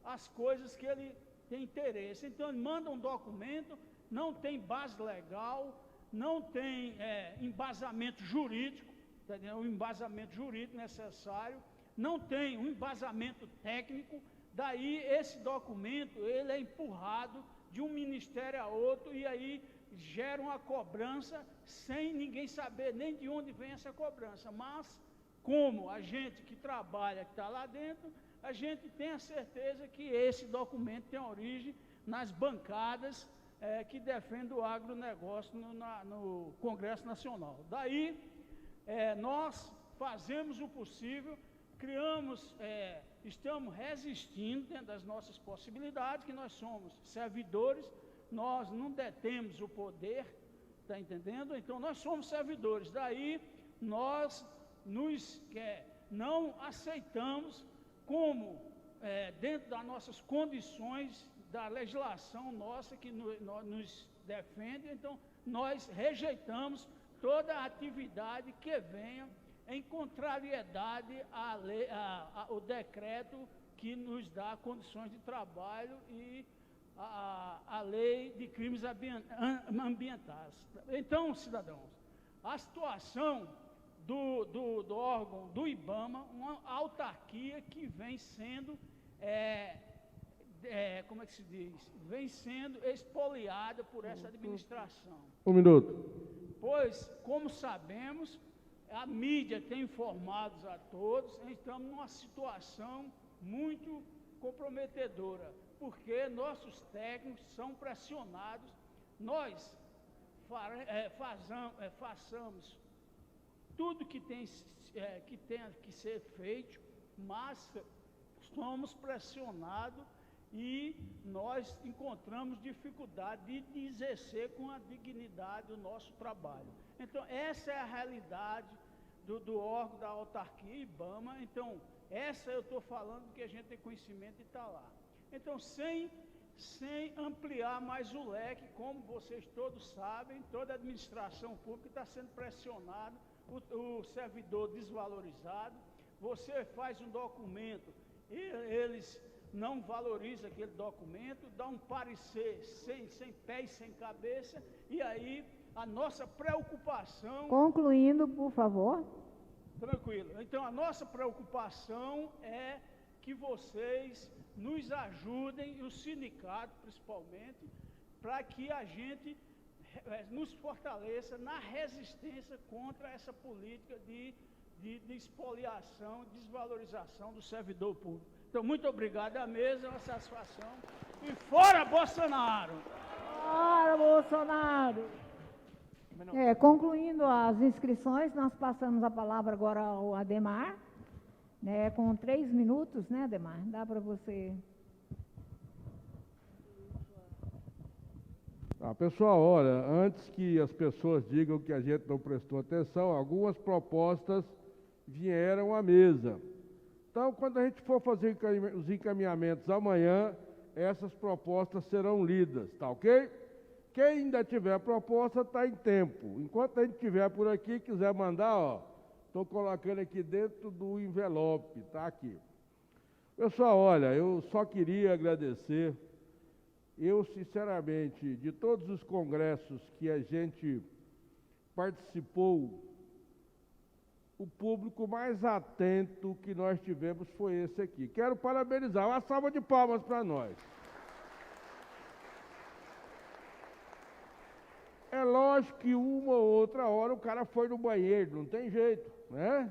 as coisas que ele tem interesse. Então, ele manda um documento, não tem base legal, não tem embasamento jurídico, entendeu? O embasamento jurídico necessário, não tem um embasamento técnico, daí esse documento, ele é empurrado de um ministério a outro, e aí gera uma cobrança sem ninguém saber nem de onde vem essa cobrança. Mas, como a gente que trabalha, que está lá dentro, a gente tem a certeza que esse documento tem origem nas bancadas que defendem o agronegócio no Congresso Nacional. Daí, nós fazemos o possível, estamos resistindo dentro das nossas possibilidades, que nós somos servidores, nós não detemos o poder, está entendendo? Então, nós somos servidores. Daí, nós não aceitamos como, dentro das nossas condições, da legislação nossa que nos defende, então, nós rejeitamos toda a atividade que venha em contrariedade ao decreto que nos dá condições de trabalho e a lei de crimes ambientais. Então, cidadãos, a situação do órgão do IBAMA, uma autarquia que vem sendo, como é que se diz? Vem sendo expoliada por essa administração. Um minuto. Pois, como sabemos, a mídia tem informado a todos, estamos numa situação muito comprometedora, porque nossos técnicos são pressionados, nós façamos tudo que tem que ser feito, mas somos pressionados e nós encontramos dificuldade de exercer com a dignidade o nosso trabalho. Então, essa é a realidade do órgão da autarquia IBAMA. Então, essa eu estou falando que a gente tem conhecimento e está lá. Então, sem ampliar mais o leque, como vocês todos sabem, toda a administração pública está sendo pressionada, o servidor desvalorizado, você faz um documento, eles não valorizam aquele documento, dá um parecer sem pé e sem cabeça, e aí a nossa preocupação... Concluindo, por favor. Tranquilo. Então, a nossa preocupação é que vocês nos ajudem, e o sindicato principalmente, para que a gente nos fortaleça na resistência contra essa política de expoliação, desvalorização do servidor público. Então, muito obrigado à mesa, uma satisfação. E fora Bolsonaro! Fora Bolsonaro! Concluindo as inscrições, nós passamos a palavra agora ao Ademar, com 3 minutos, né, Ademar? Dá para você... Pessoal, olha, antes que as pessoas digam que a gente não prestou atenção, algumas propostas vieram à mesa. Então, quando a gente for fazer os encaminhamentos amanhã, essas propostas serão lidas, tá ok? Quem ainda tiver proposta está em tempo. Enquanto a gente estiver por aqui, quiser mandar, estou colocando aqui dentro do envelope, tá aqui. Pessoal, olha, eu só queria agradecer. Eu, sinceramente, de todos os congressos que a gente participou, o público mais atento que nós tivemos foi esse aqui. Quero parabenizar. Uma salva de palmas para nós. É lógico que uma ou outra hora o cara foi no banheiro, não tem jeito, né?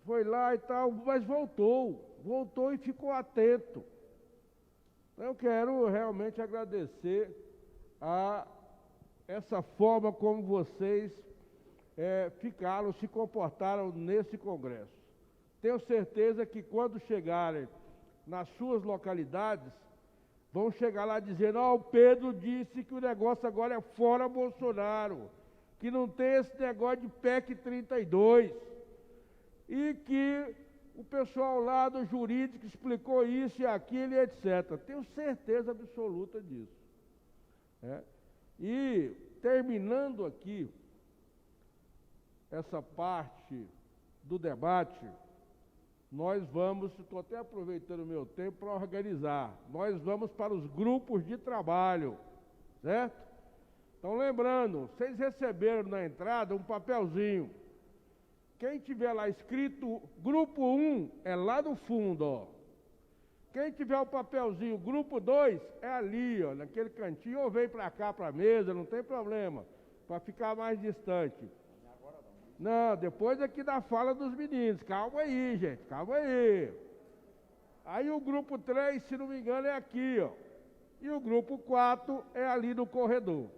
Foi lá e tal, mas voltou e ficou atento. Eu quero realmente agradecer a essa forma como vocês se comportaram nesse congresso. Tenho certeza que quando chegarem nas suas localidades, vão chegar lá dizendo, o Pedro disse que o negócio agora é fora Bolsonaro, que não tem esse negócio de PEC 32, e que o pessoal lá do jurídico explicou isso e aquilo e etc. Tenho certeza absoluta disso. E, terminando aqui essa parte do debate, nós vamos, estou até aproveitando o meu tempo para organizar, nós vamos para os grupos de trabalho, certo? Então, lembrando, vocês receberam na entrada um papelzinho. Quem tiver lá escrito grupo 1 é lá no fundo, ó. Quem tiver o papelzinho grupo 2 é ali, ó, naquele cantinho, ou vem para cá, para a mesa, não tem problema, para ficar mais distante. Não, depois aqui da fala dos meninos, calma aí, gente, calma aí. Aí o grupo 3, se não me engano, é aqui, ó. E o grupo 4 é ali no corredor.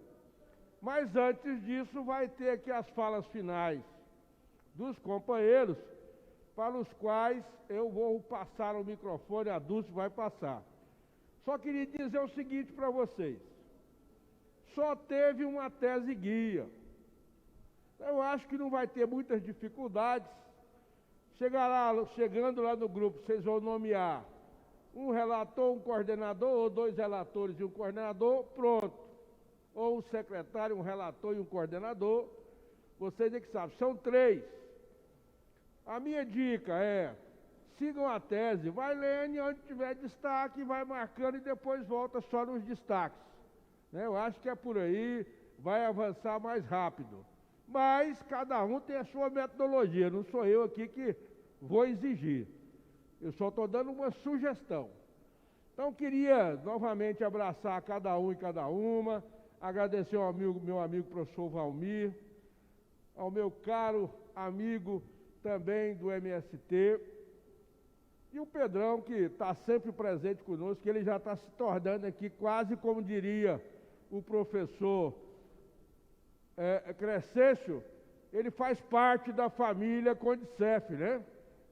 Mas antes disso, vai ter aqui as falas finais dos companheiros, para os quais eu vou passar o microfone, a Dulce vai passar. Só queria dizer o seguinte para vocês. Só teve uma tese guia. Eu acho que não vai ter muitas dificuldades. Chegando lá no grupo, vocês vão nomear um relator, um coordenador, ou 2 relatores e um coordenador, pronto. Ou um secretário, um relator e um coordenador. Vocês é que sabem, são 3. A minha dica é, sigam a tese, vai lendo onde tiver destaque, vai marcando e depois volta só nos destaques. Eu acho que é por aí, vai avançar mais rápido. Mas cada um tem a sua metodologia, não sou eu aqui que vou exigir. Eu só estou dando uma sugestão. Então, queria novamente abraçar cada um e cada uma, agradecer ao meu amigo professor Valmir, ao meu caro amigo também do MST, e o Pedrão, que está sempre presente conosco, que ele já está se tornando aqui quase como diria o professor Crescêncio, ele faz parte da família Condicef, né?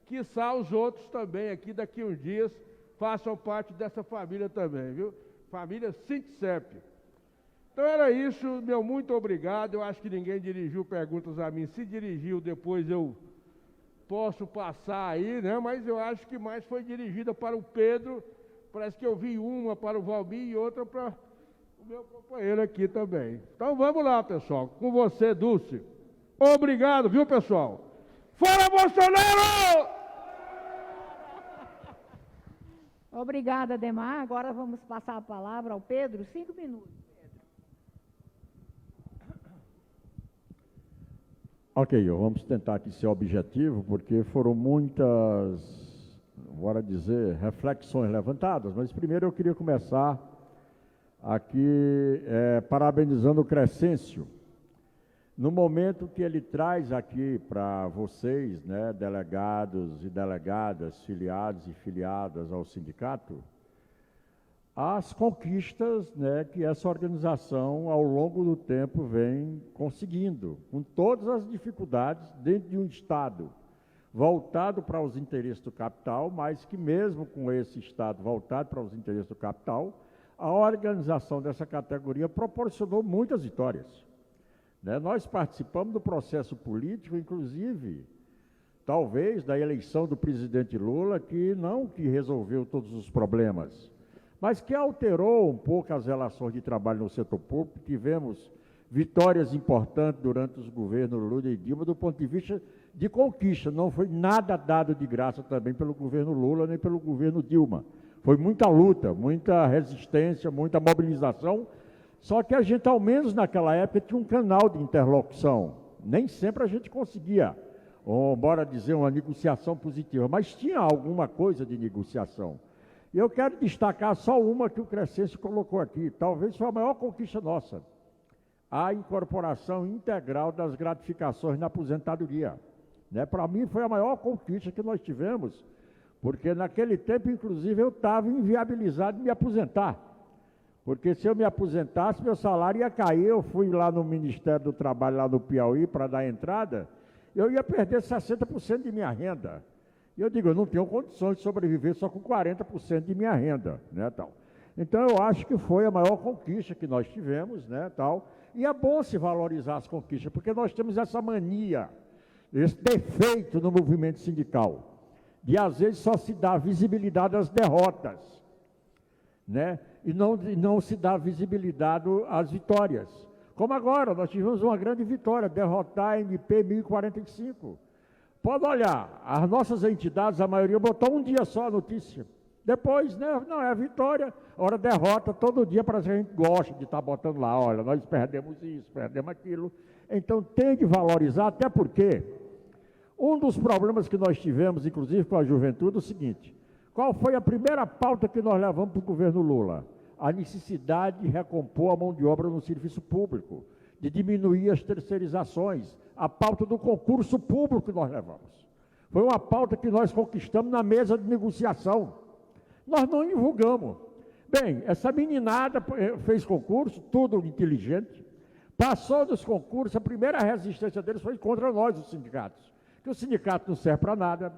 Quiçá os outros também aqui, daqui uns dias, façam parte dessa família também, viu? Família Sintcep. Então era isso, meu muito obrigado. Eu acho que ninguém dirigiu perguntas a mim. Se dirigiu, depois eu posso passar aí, né? Mas eu acho que mais foi dirigida para o Pedro. Parece que eu vi uma para o Valmir e outra para o meu companheiro aqui também. Então vamos lá, pessoal. Com você, Dulce. Obrigado, viu, pessoal? Fora Bolsonaro! Obrigada, Ademar. Agora vamos passar a palavra ao Pedro. 5 minutos. Ok, vamos tentar aqui ser objetivo, porque foram muitas, bora dizer, reflexões levantadas, mas primeiro eu queria começar aqui parabenizando o Crescêncio. No momento que ele traz aqui para vocês, né, delegados e delegadas, filiados e filiadas ao sindicato, as conquistas, né, que essa organização, ao longo do tempo, vem conseguindo, com todas as dificuldades, dentro de um Estado voltado para os interesses do capital, mas que mesmo com esse Estado voltado para os interesses do capital, a organização dessa categoria proporcionou muitas vitórias. Né? Nós participamos do processo político, inclusive, talvez, da eleição do presidente Lula, que resolveu todos os problemas, mas que alterou um pouco as relações de trabalho no setor público. Tivemos vitórias importantes durante os governos Lula e Dilma, do ponto de vista de conquista. Não foi nada dado de graça também pelo governo Lula, nem pelo governo Dilma. Foi muita luta, muita resistência, muita mobilização, só que a gente, ao menos naquela época, tinha um canal de interlocução. Nem sempre a gente conseguia, bora dizer, uma negociação positiva, mas tinha alguma coisa de negociação. E eu quero destacar só uma que o Crescêncio colocou aqui, talvez foi a maior conquista nossa, a incorporação integral das gratificações na aposentadoria. Né? Para mim foi a maior conquista que nós tivemos, Porque naquele tempo, inclusive, eu estava inviabilizado de me aposentar. Porque se eu me aposentasse, meu salário ia cair. Eu fui lá no Ministério do Trabalho, lá no Piauí, para dar entrada, eu ia perder 60% de minha renda. E eu digo, eu não tenho condições de sobreviver só com 40% de minha renda, né, tal. Então, eu acho que foi a maior conquista que nós tivemos, né, tal. E é bom se valorizar as conquistas, porque nós temos essa mania, esse defeito no movimento sindical, de às vezes só se dar visibilidade às derrotas, né? E não se dá visibilidade às vitórias. Como agora, nós tivemos uma grande vitória, derrotar a MP 1045. Pode olhar, as nossas entidades, a maioria botou um dia só a notícia. Depois, né, não, é a vitória, hora derrota, todo dia parece que a gente gosta de estar botando lá, olha, nós perdemos isso, perdemos aquilo. Então tem que valorizar, até porque um dos problemas que nós tivemos, inclusive com a juventude, é o seguinte: qual foi a primeira pauta que nós levamos para o governo Lula? A necessidade de recompor a mão de obra no serviço público, de diminuir as terceirizações, a pauta do concurso público que nós levamos. Foi uma pauta que nós conquistamos na mesa de negociação. Nós não divulgamos. Bem, essa meninada fez concurso, tudo inteligente, passou dos concursos, a primeira resistência deles foi contra nós, os sindicatos. Que o sindicato não serve para nada,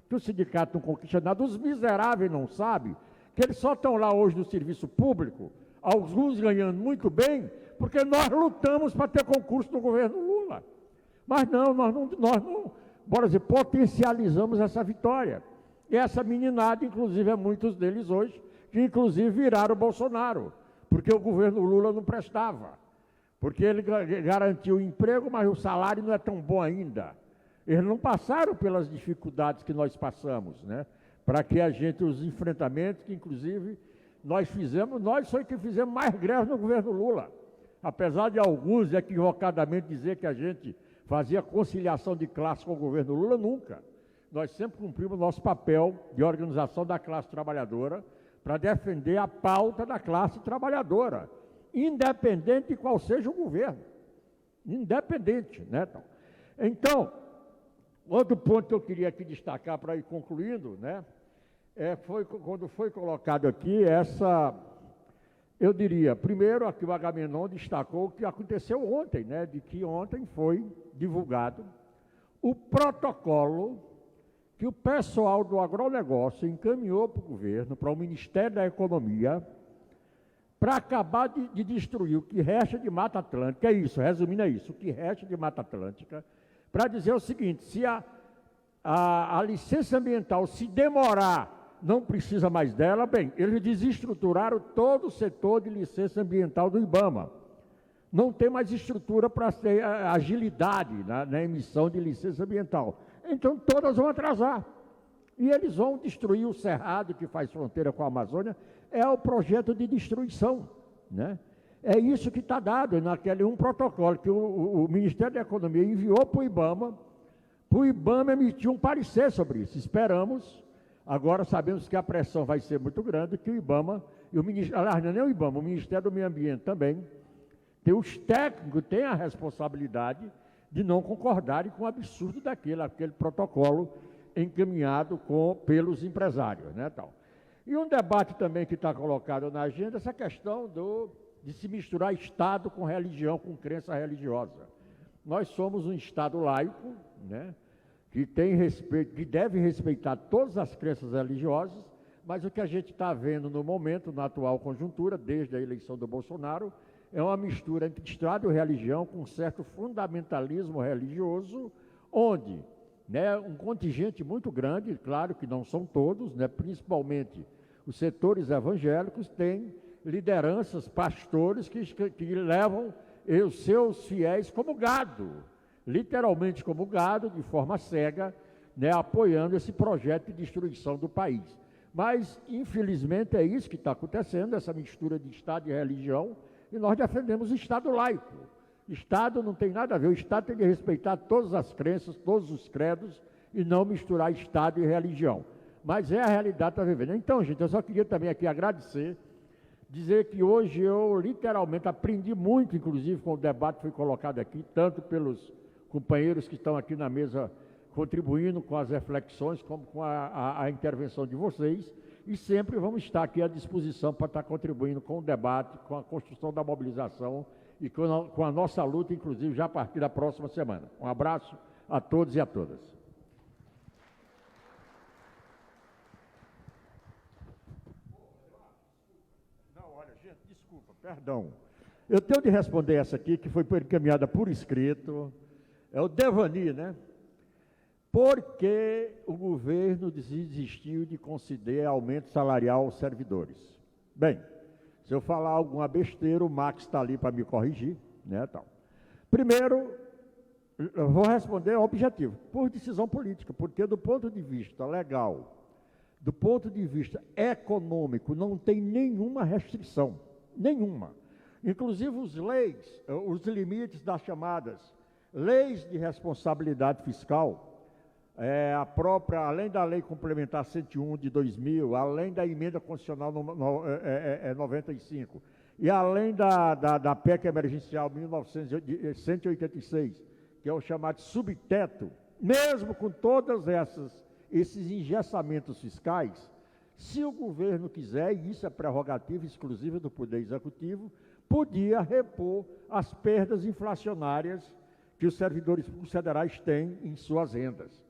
que o sindicato não conquista nada, os miseráveis não sabem que eles só estão lá hoje no serviço público, alguns ganhando muito bem, porque nós lutamos para ter concurso no governo Lula. Mas não, nós não, bora dizer, potencializamos essa vitória. E essa meninada, inclusive, é muitos deles hoje, que inclusive viraram o Bolsonaro, porque o governo Lula não prestava, porque ele garantiu o emprego, mas o salário não é tão bom ainda. Eles não passaram pelas dificuldades que nós passamos, né? Para que a gente, os enfrentamentos que, inclusive, nós foi que fizemos mais greves no governo Lula. Apesar de alguns equivocadamente dizer que a gente fazia conciliação de classe com o governo Lula, nunca. Nós sempre cumprimos nosso papel de organização da classe trabalhadora para defender a pauta da classe trabalhadora, independente de qual seja o governo. Independente, né? Então, outro ponto que eu queria aqui destacar para ir concluindo, né, foi quando foi colocado aqui eu diria, primeiro aqui o Agamenon destacou o que aconteceu ontem, né, de que ontem foi divulgado o protocolo que o pessoal do agronegócio encaminhou para o governo, para o Ministério da Economia, para acabar de destruir o que resta de Mata Atlântica, é isso, resumindo é isso, o que resta de Mata Atlântica, para dizer o seguinte: se a licença ambiental se demorar, não precisa mais dela, bem, eles desestruturaram todo o setor de licença ambiental do IBAMA. Não tem mais estrutura para ter agilidade na emissão de licença ambiental. Então, todas vão atrasar. E eles vão destruir o Cerrado, que faz fronteira com a Amazônia, é o projeto de destruição, né? É isso que está dado naquele protocolo que o Ministério da Economia enviou para o IBAMA emitir um parecer sobre isso. Esperamos, agora sabemos que a pressão vai ser muito grande, que o IBAMA, e o Ministério, aliás, não é nem o IBAMA, o Ministério do Meio Ambiente também, os técnicos têm a responsabilidade de não concordarem com o absurdo aquele protocolo encaminhado pelos empresários, né, tal. E um debate também que está colocado na agenda, essa questão de se misturar Estado com religião, com crença religiosa. Nós somos um Estado laico, né, que tem respeito, que deve respeitar todas as crenças religiosas, mas o que a gente está vendo no momento, na atual conjuntura, desde a eleição do Bolsonaro, é uma mistura entre Estado e religião, com um certo fundamentalismo religioso, onde, né, um contingente muito grande, claro que não são todos, né, principalmente os setores evangélicos, têm lideranças, pastores que levam os seus fiéis como gado, literalmente como gado, de forma cega, né, apoiando esse projeto de destruição do país. Mas, infelizmente, é isso que está acontecendo, essa mistura de Estado e religião, e nós defendemos o Estado laico. Estado não tem nada a ver, o Estado tem que respeitar todas as crenças, todos os credos, e não misturar Estado e religião. Mas é a realidade que está vivendo. Então, gente, eu só queria também aqui agradecer, dizer que hoje eu literalmente aprendi muito, inclusive com o debate que foi colocado aqui, tanto pelos companheiros que estão aqui na mesa contribuindo com as reflexões, como com a intervenção de vocês, e sempre vamos estar aqui à disposição para estar contribuindo com o debate, com a construção da mobilização e com a nossa luta, inclusive, já a partir da próxima semana. Um abraço a todos e a todas. Não, olha, gente, desculpa, perdão. Eu tenho de responder essa aqui, que foi encaminhada por escrito. É o Devani, né? Por que o governo desistiu de conceder aumento salarial aos servidores? Bem, se eu falar alguma besteira, o Max está ali para me corrigir, né, tal. Primeiro, eu vou responder objetivo, por decisão política, porque do ponto de vista legal, do ponto de vista econômico, não tem nenhuma restrição, nenhuma. Inclusive os limites das chamadas leis de responsabilidade fiscal, além da Lei Complementar 101 de 2000, além da Emenda Constitucional 95, e além da PEC Emergencial 1986, que é o chamado subteto, mesmo com todos esses engessamentos fiscais, se o governo quiser, e isso é prerrogativa exclusiva do Poder Executivo, podia repor as perdas inflacionárias que os servidores públicos federais têm em suas rendas.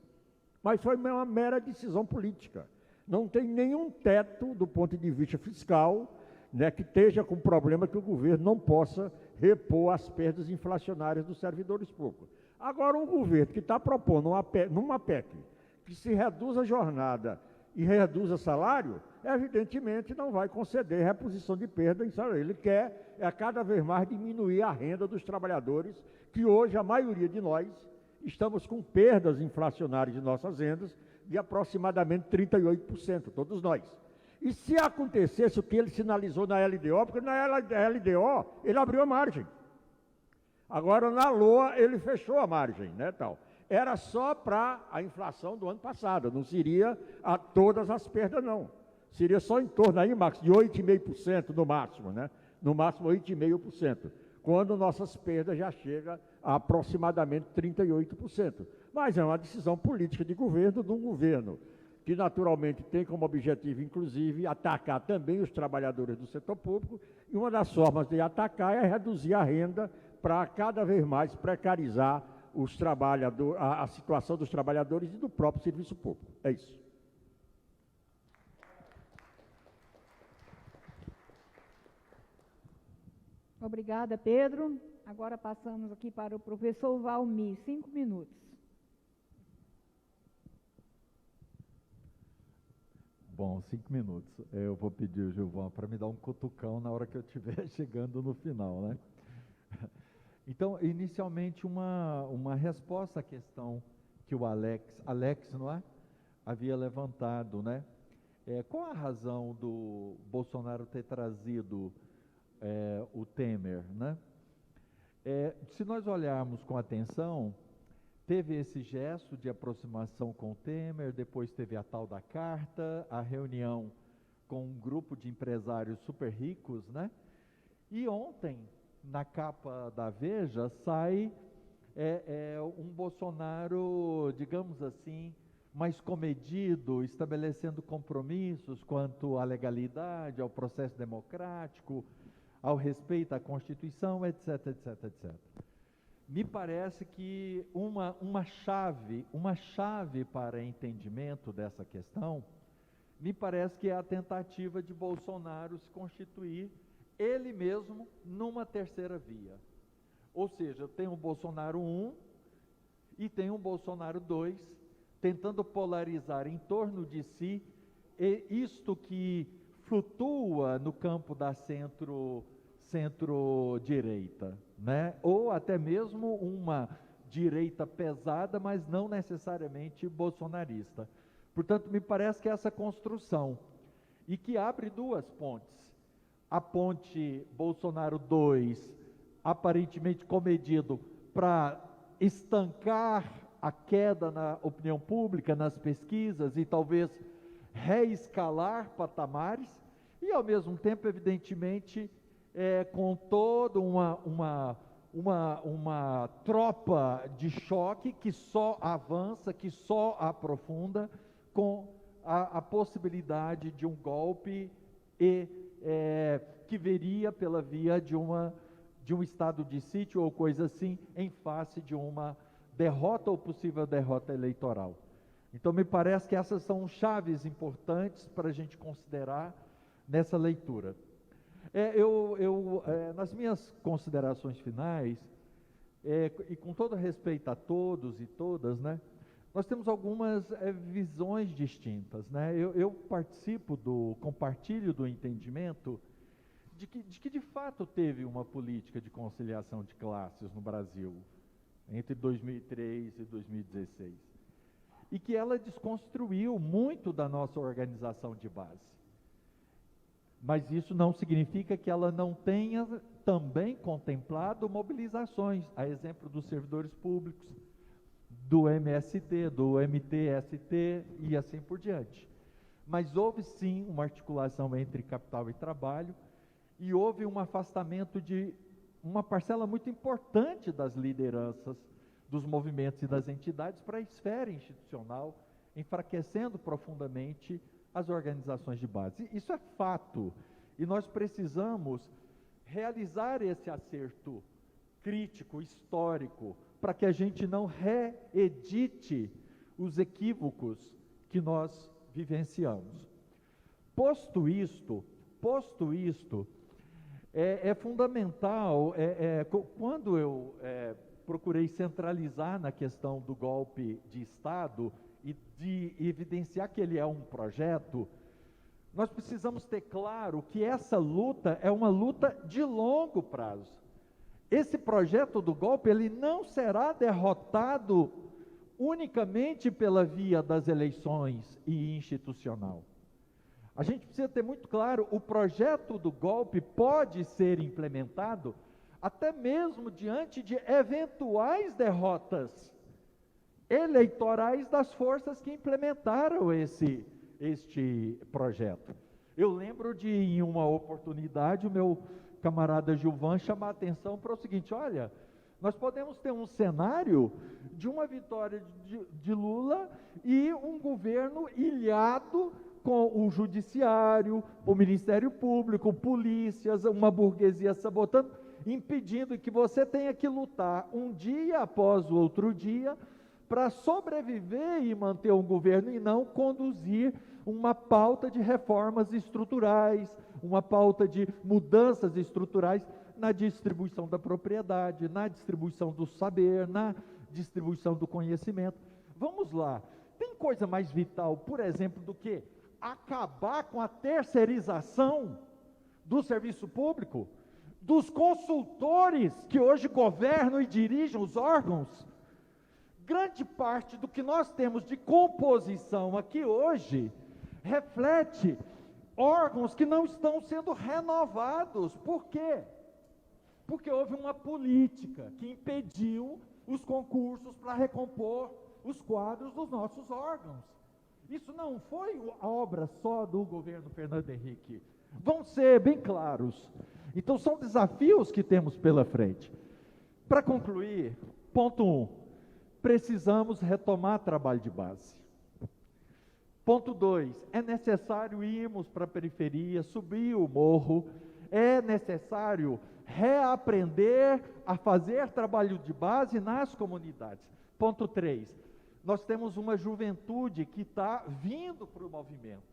Mas foi uma mera decisão política. Não tem nenhum teto do ponto de vista fiscal, né, que esteja com problema que o governo não possa repor as perdas inflacionárias dos servidores públicos. Agora, um governo que está propondo numa PEC que se reduza a jornada e reduza salário, evidentemente não vai conceder reposição de perda em salário. Ele quer cada vez mais diminuir a renda dos trabalhadores, que hoje a maioria de nós estamos com perdas inflacionárias de nossas rendas de aproximadamente 38%, todos nós. E se acontecesse o que ele sinalizou na LDO, porque na LDO ele abriu a margem. Agora na LOA ele fechou a margem, né, tal. Era só para a inflação do ano passado, não seria a todas as perdas, não. Seria só em torno aí, Max, de 8,5% no máximo, né? No máximo 8,5%, quando nossas perdas já chegam a aproximadamente 38%. Mas é uma decisão política de governo, de um governo que naturalmente tem como objetivo, inclusive, atacar também os trabalhadores do setor público, e uma das formas de atacar é reduzir a renda para cada vez mais precarizar a situação dos trabalhadores e do próprio serviço público. É isso. Obrigada, Pedro. Agora passamos aqui para o professor Valmir, 5 minutos. Bom, 5 minutos. Eu vou pedir o Gilvan para me dar um cutucão na hora que eu estiver chegando no final, né? Então, inicialmente, uma resposta à questão que o Alex, não é? Havia levantado, né? Qual a razão do Bolsonaro ter trazido o Temer, né? Se nós olharmos com atenção, teve esse gesto de aproximação com o Temer, depois teve a tal da carta, a reunião com um grupo de empresários super ricos, né? E ontem, na capa da Veja, sai um Bolsonaro, digamos assim, mais comedido, estabelecendo compromissos quanto à legalidade, ao processo democrático, ao respeito à Constituição, etc, etc, etc. Me parece que uma chave para entendimento dessa questão, me parece que é a tentativa de Bolsonaro se constituir ele mesmo numa terceira via. Ou seja, tem o Bolsonaro 1 e tem o Bolsonaro 2, tentando polarizar em torno de si isto que flutua no campo da centro-direita, né? Ou até mesmo uma direita pesada, mas não necessariamente bolsonarista. Portanto, me parece que essa construção, e que abre duas pontes, a ponte Bolsonaro 2, aparentemente comedido para estancar a queda na opinião pública, nas pesquisas e talvez reescalar patamares, e ao mesmo tempo, evidentemente, com toda uma tropa de choque que só avança, que só aprofunda com a possibilidade de um golpe que viria pela via de um estado de sítio ou coisa assim, em face de uma derrota ou possível derrota eleitoral. Então, me parece que essas são chaves importantes para a gente considerar nessa leitura. Nas minhas considerações finais, e com todo respeito a todos e todas, né, nós temos algumas visões distintas, né? Eu compartilho do entendimento de que de fato teve uma política de conciliação de classes no Brasil entre 2003 e 2016 e que ela desconstruiu muito da nossa organização de base. Mas isso não significa que ela não tenha também contemplado mobilizações, a exemplo dos servidores públicos, do MST, do MTST e assim por diante. Mas houve sim uma articulação entre capital e trabalho e houve um afastamento de uma parcela muito importante das lideranças, dos movimentos e das entidades para a esfera institucional, enfraquecendo profundamente as organizações de base. Isso é fato, e nós precisamos realizar esse acerto crítico, histórico, para que a gente não reedite os equívocos que nós vivenciamos. Posto isto, é fundamental, quando eu procurei centralizar na questão do golpe de Estado e de evidenciar que ele é um projeto, nós precisamos ter claro que essa luta é uma luta de longo prazo. Esse projeto do golpe, ele não será derrotado unicamente pela via das eleições e institucional. A gente precisa ter muito claro, o projeto do golpe pode ser implementado até mesmo diante de eventuais derrotas eleitorais das forças que implementaram este projeto. Eu lembro de, em uma oportunidade, o meu camarada Gilvan chamar a atenção para o seguinte: olha, nós podemos ter um cenário de uma vitória de Lula e um governo ilhado com o judiciário, o Ministério Público, polícias, uma burguesia sabotando, impedindo que você tenha que lutar um dia após o outro dia para sobreviver e manter um governo e não conduzir uma pauta de reformas estruturais, uma pauta de mudanças estruturais na distribuição da propriedade, na distribuição do saber, na distribuição do conhecimento. Vamos lá, tem coisa mais vital, por exemplo, do que acabar com a terceirização do serviço público, dos consultores que hoje governam e dirigem os órgãos? Grande parte do que nós temos de composição aqui hoje reflete órgãos que não estão sendo renovados. Por quê? Porque houve uma política que impediu os concursos para recompor os quadros dos nossos órgãos. Isso não foi a obra só do governo Fernando Henrique. Vamos ser bem claros. Então, são desafios que temos pela frente. Para concluir, ponto 1, precisamos retomar trabalho de base. Ponto 2, é necessário irmos para a periferia, subir o morro, é necessário reaprender a fazer trabalho de base nas comunidades. Ponto 3, nós temos uma juventude que está vindo para o movimento.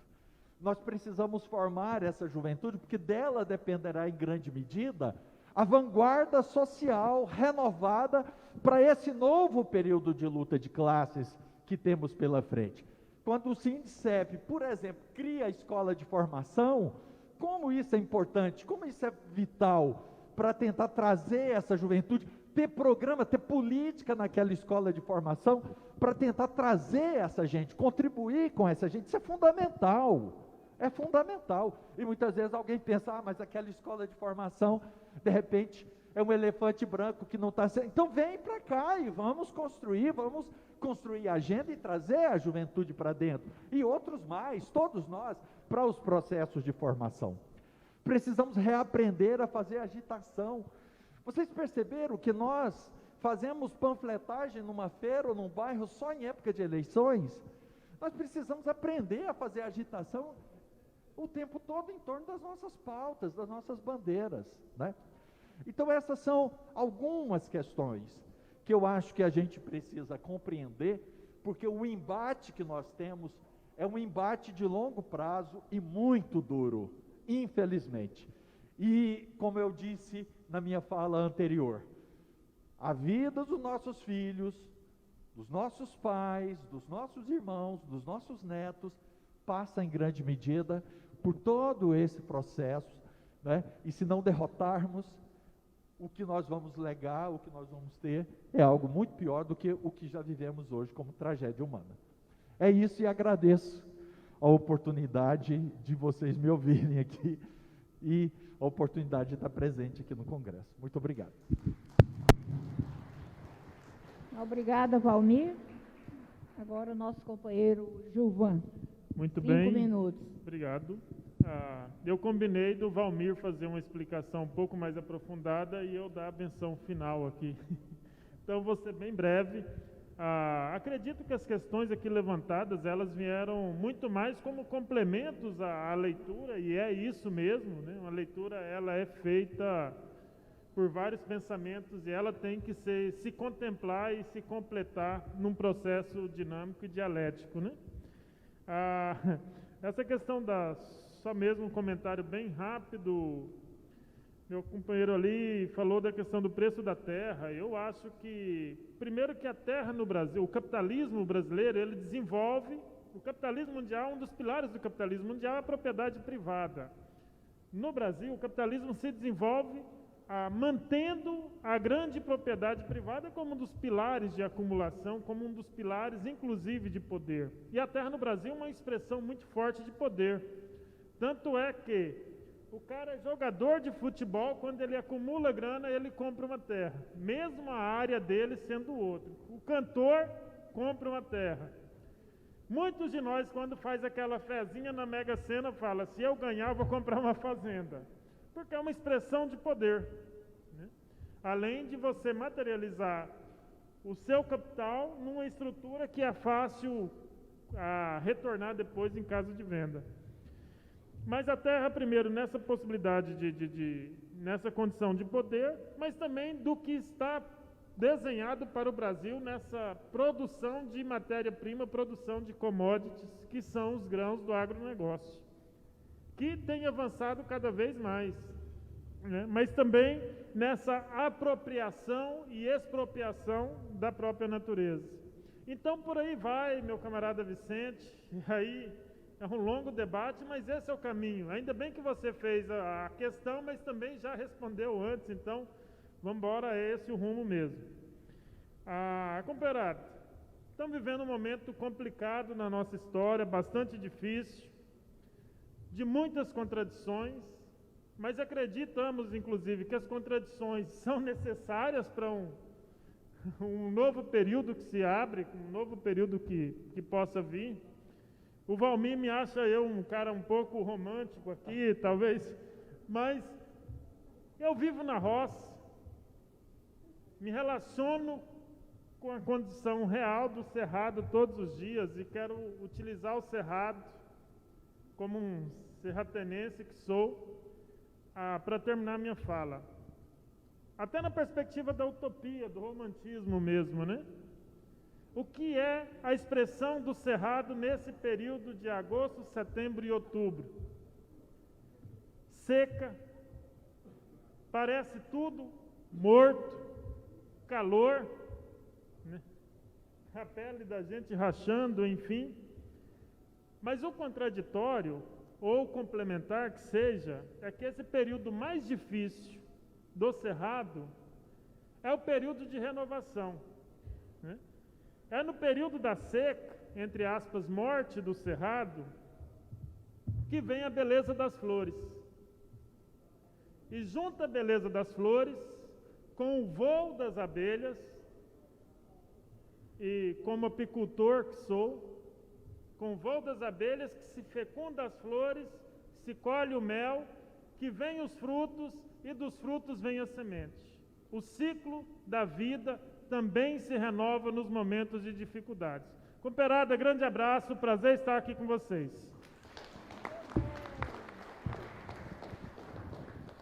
Nós precisamos formar essa juventude, porque dela dependerá em grande medida a vanguarda social renovada para esse novo período de luta de classes que temos pela frente. Quando o Sindicep, por exemplo, cria a escola de formação, como isso é importante, como isso é vital para tentar trazer essa juventude, ter programa, ter política naquela escola de formação, para tentar trazer essa gente, contribuir com essa gente, isso é fundamental. É fundamental. E muitas vezes alguém pensa, mas aquela escola de formação, de repente, é um elefante branco que não está sendo. Então vem para cá e vamos construir a agenda e trazer a juventude para dentro. E outros mais, todos nós, para os processos de formação. Precisamos reaprender a fazer agitação. Vocês perceberam que nós fazemos panfletagem numa feira ou num bairro só em época de eleições? Nós precisamos aprender a fazer agitação o tempo todo em torno das nossas pautas, das nossas bandeiras, né? Então essas são algumas questões que eu acho que a gente precisa compreender, porque o embate que nós temos é um embate de longo prazo e muito duro, infelizmente. E, como eu disse na minha fala anterior, a vida dos nossos filhos, dos nossos pais, dos nossos irmãos, dos nossos netos, passa em grande medida por todo esse processo, né? E se não derrotarmos, o que nós vamos legar, o que nós vamos ter, é algo muito pior do que o que já vivemos hoje como tragédia humana. É isso, e agradeço a oportunidade de vocês me ouvirem aqui e a oportunidade de estar presente aqui no Congresso. Muito obrigado. Obrigada, Valmir. Agora o nosso companheiro Gilvan. Muito 5 bem. minutos. Obrigado. Eu combinei do Valmir fazer uma explicação um pouco mais aprofundada e eu dar a benção final aqui. Então, vou ser bem breve. Acredito que as questões aqui levantadas, elas vieram muito mais como complementos à leitura, e é isso mesmo, né? Uma leitura, ela é feita por vários pensamentos e ela tem que se contemplar e se completar num processo dinâmico e dialético, né? Essa questão só mesmo um comentário bem rápido, meu companheiro ali falou da questão do preço da terra. Eu acho que, primeiro, que a terra no Brasil, o capitalismo brasileiro, ele desenvolve, o capitalismo mundial, um dos pilares do capitalismo mundial é a propriedade privada. No Brasil, o capitalismo se desenvolve mantendo a grande propriedade privada como um dos pilares de acumulação, como um dos pilares, inclusive, de poder. E a terra no Brasil é uma expressão muito forte de poder. Tanto é que o cara é jogador de futebol, quando ele acumula grana, ele compra uma terra, mesmo a área dele sendo outra. O cantor compra uma terra. Muitos de nós, quando faz aquela fezinha na Mega Sena, fala, se eu ganhar, eu vou comprar uma fazenda. Porque é uma expressão de poder, né? Além de você materializar o seu capital numa estrutura que é fácil retornar depois em caso de venda. Mas a terra, primeiro, nessa possibilidade nessa condição de poder, mas também do que está desenhado para o Brasil nessa produção de matéria-prima, produção de commodities, que são os grãos do agronegócio, que tem avançado cada vez mais, né? Mas também nessa apropriação e expropriação da própria natureza. Então, por aí vai, meu camarada Vicente, e aí é um longo debate, mas esse é o caminho. Ainda bem que você fez a questão, mas também já respondeu antes, então vamos embora, é esse o rumo mesmo. Companheirada, estamos vivendo um momento complicado na nossa história, bastante difícil, de muitas contradições, mas acreditamos, inclusive, que as contradições são necessárias para um novo período que se abre, um novo período que possa vir. O Valmir me acha eu um cara um pouco romântico aqui, talvez, mas eu vivo na roça, me relaciono com a condição real do cerrado todos os dias e quero utilizar o cerrado como um serratenense que sou, para terminar minha fala. Até na perspectiva da utopia, do romantismo mesmo, né? O que é a expressão do cerrado nesse período de agosto, setembro e outubro? Seca, parece tudo morto, calor, né? A pele da gente rachando, enfim. Mas o contraditório, ou complementar que seja, é que esse período mais difícil do cerrado é o período de renovação, né? É no período da seca, entre aspas, morte do cerrado, que vem a beleza das flores. E junta a beleza das flores com o voo das abelhas, e como apicultor que sou, com o voo das abelhas que se fecunda as flores, se colhe o mel, que vem os frutos e dos frutos vem a semente. o ciclo da vida também se renova nos momentos de dificuldades. Companheirada, grande abraço, prazer estar aqui com vocês.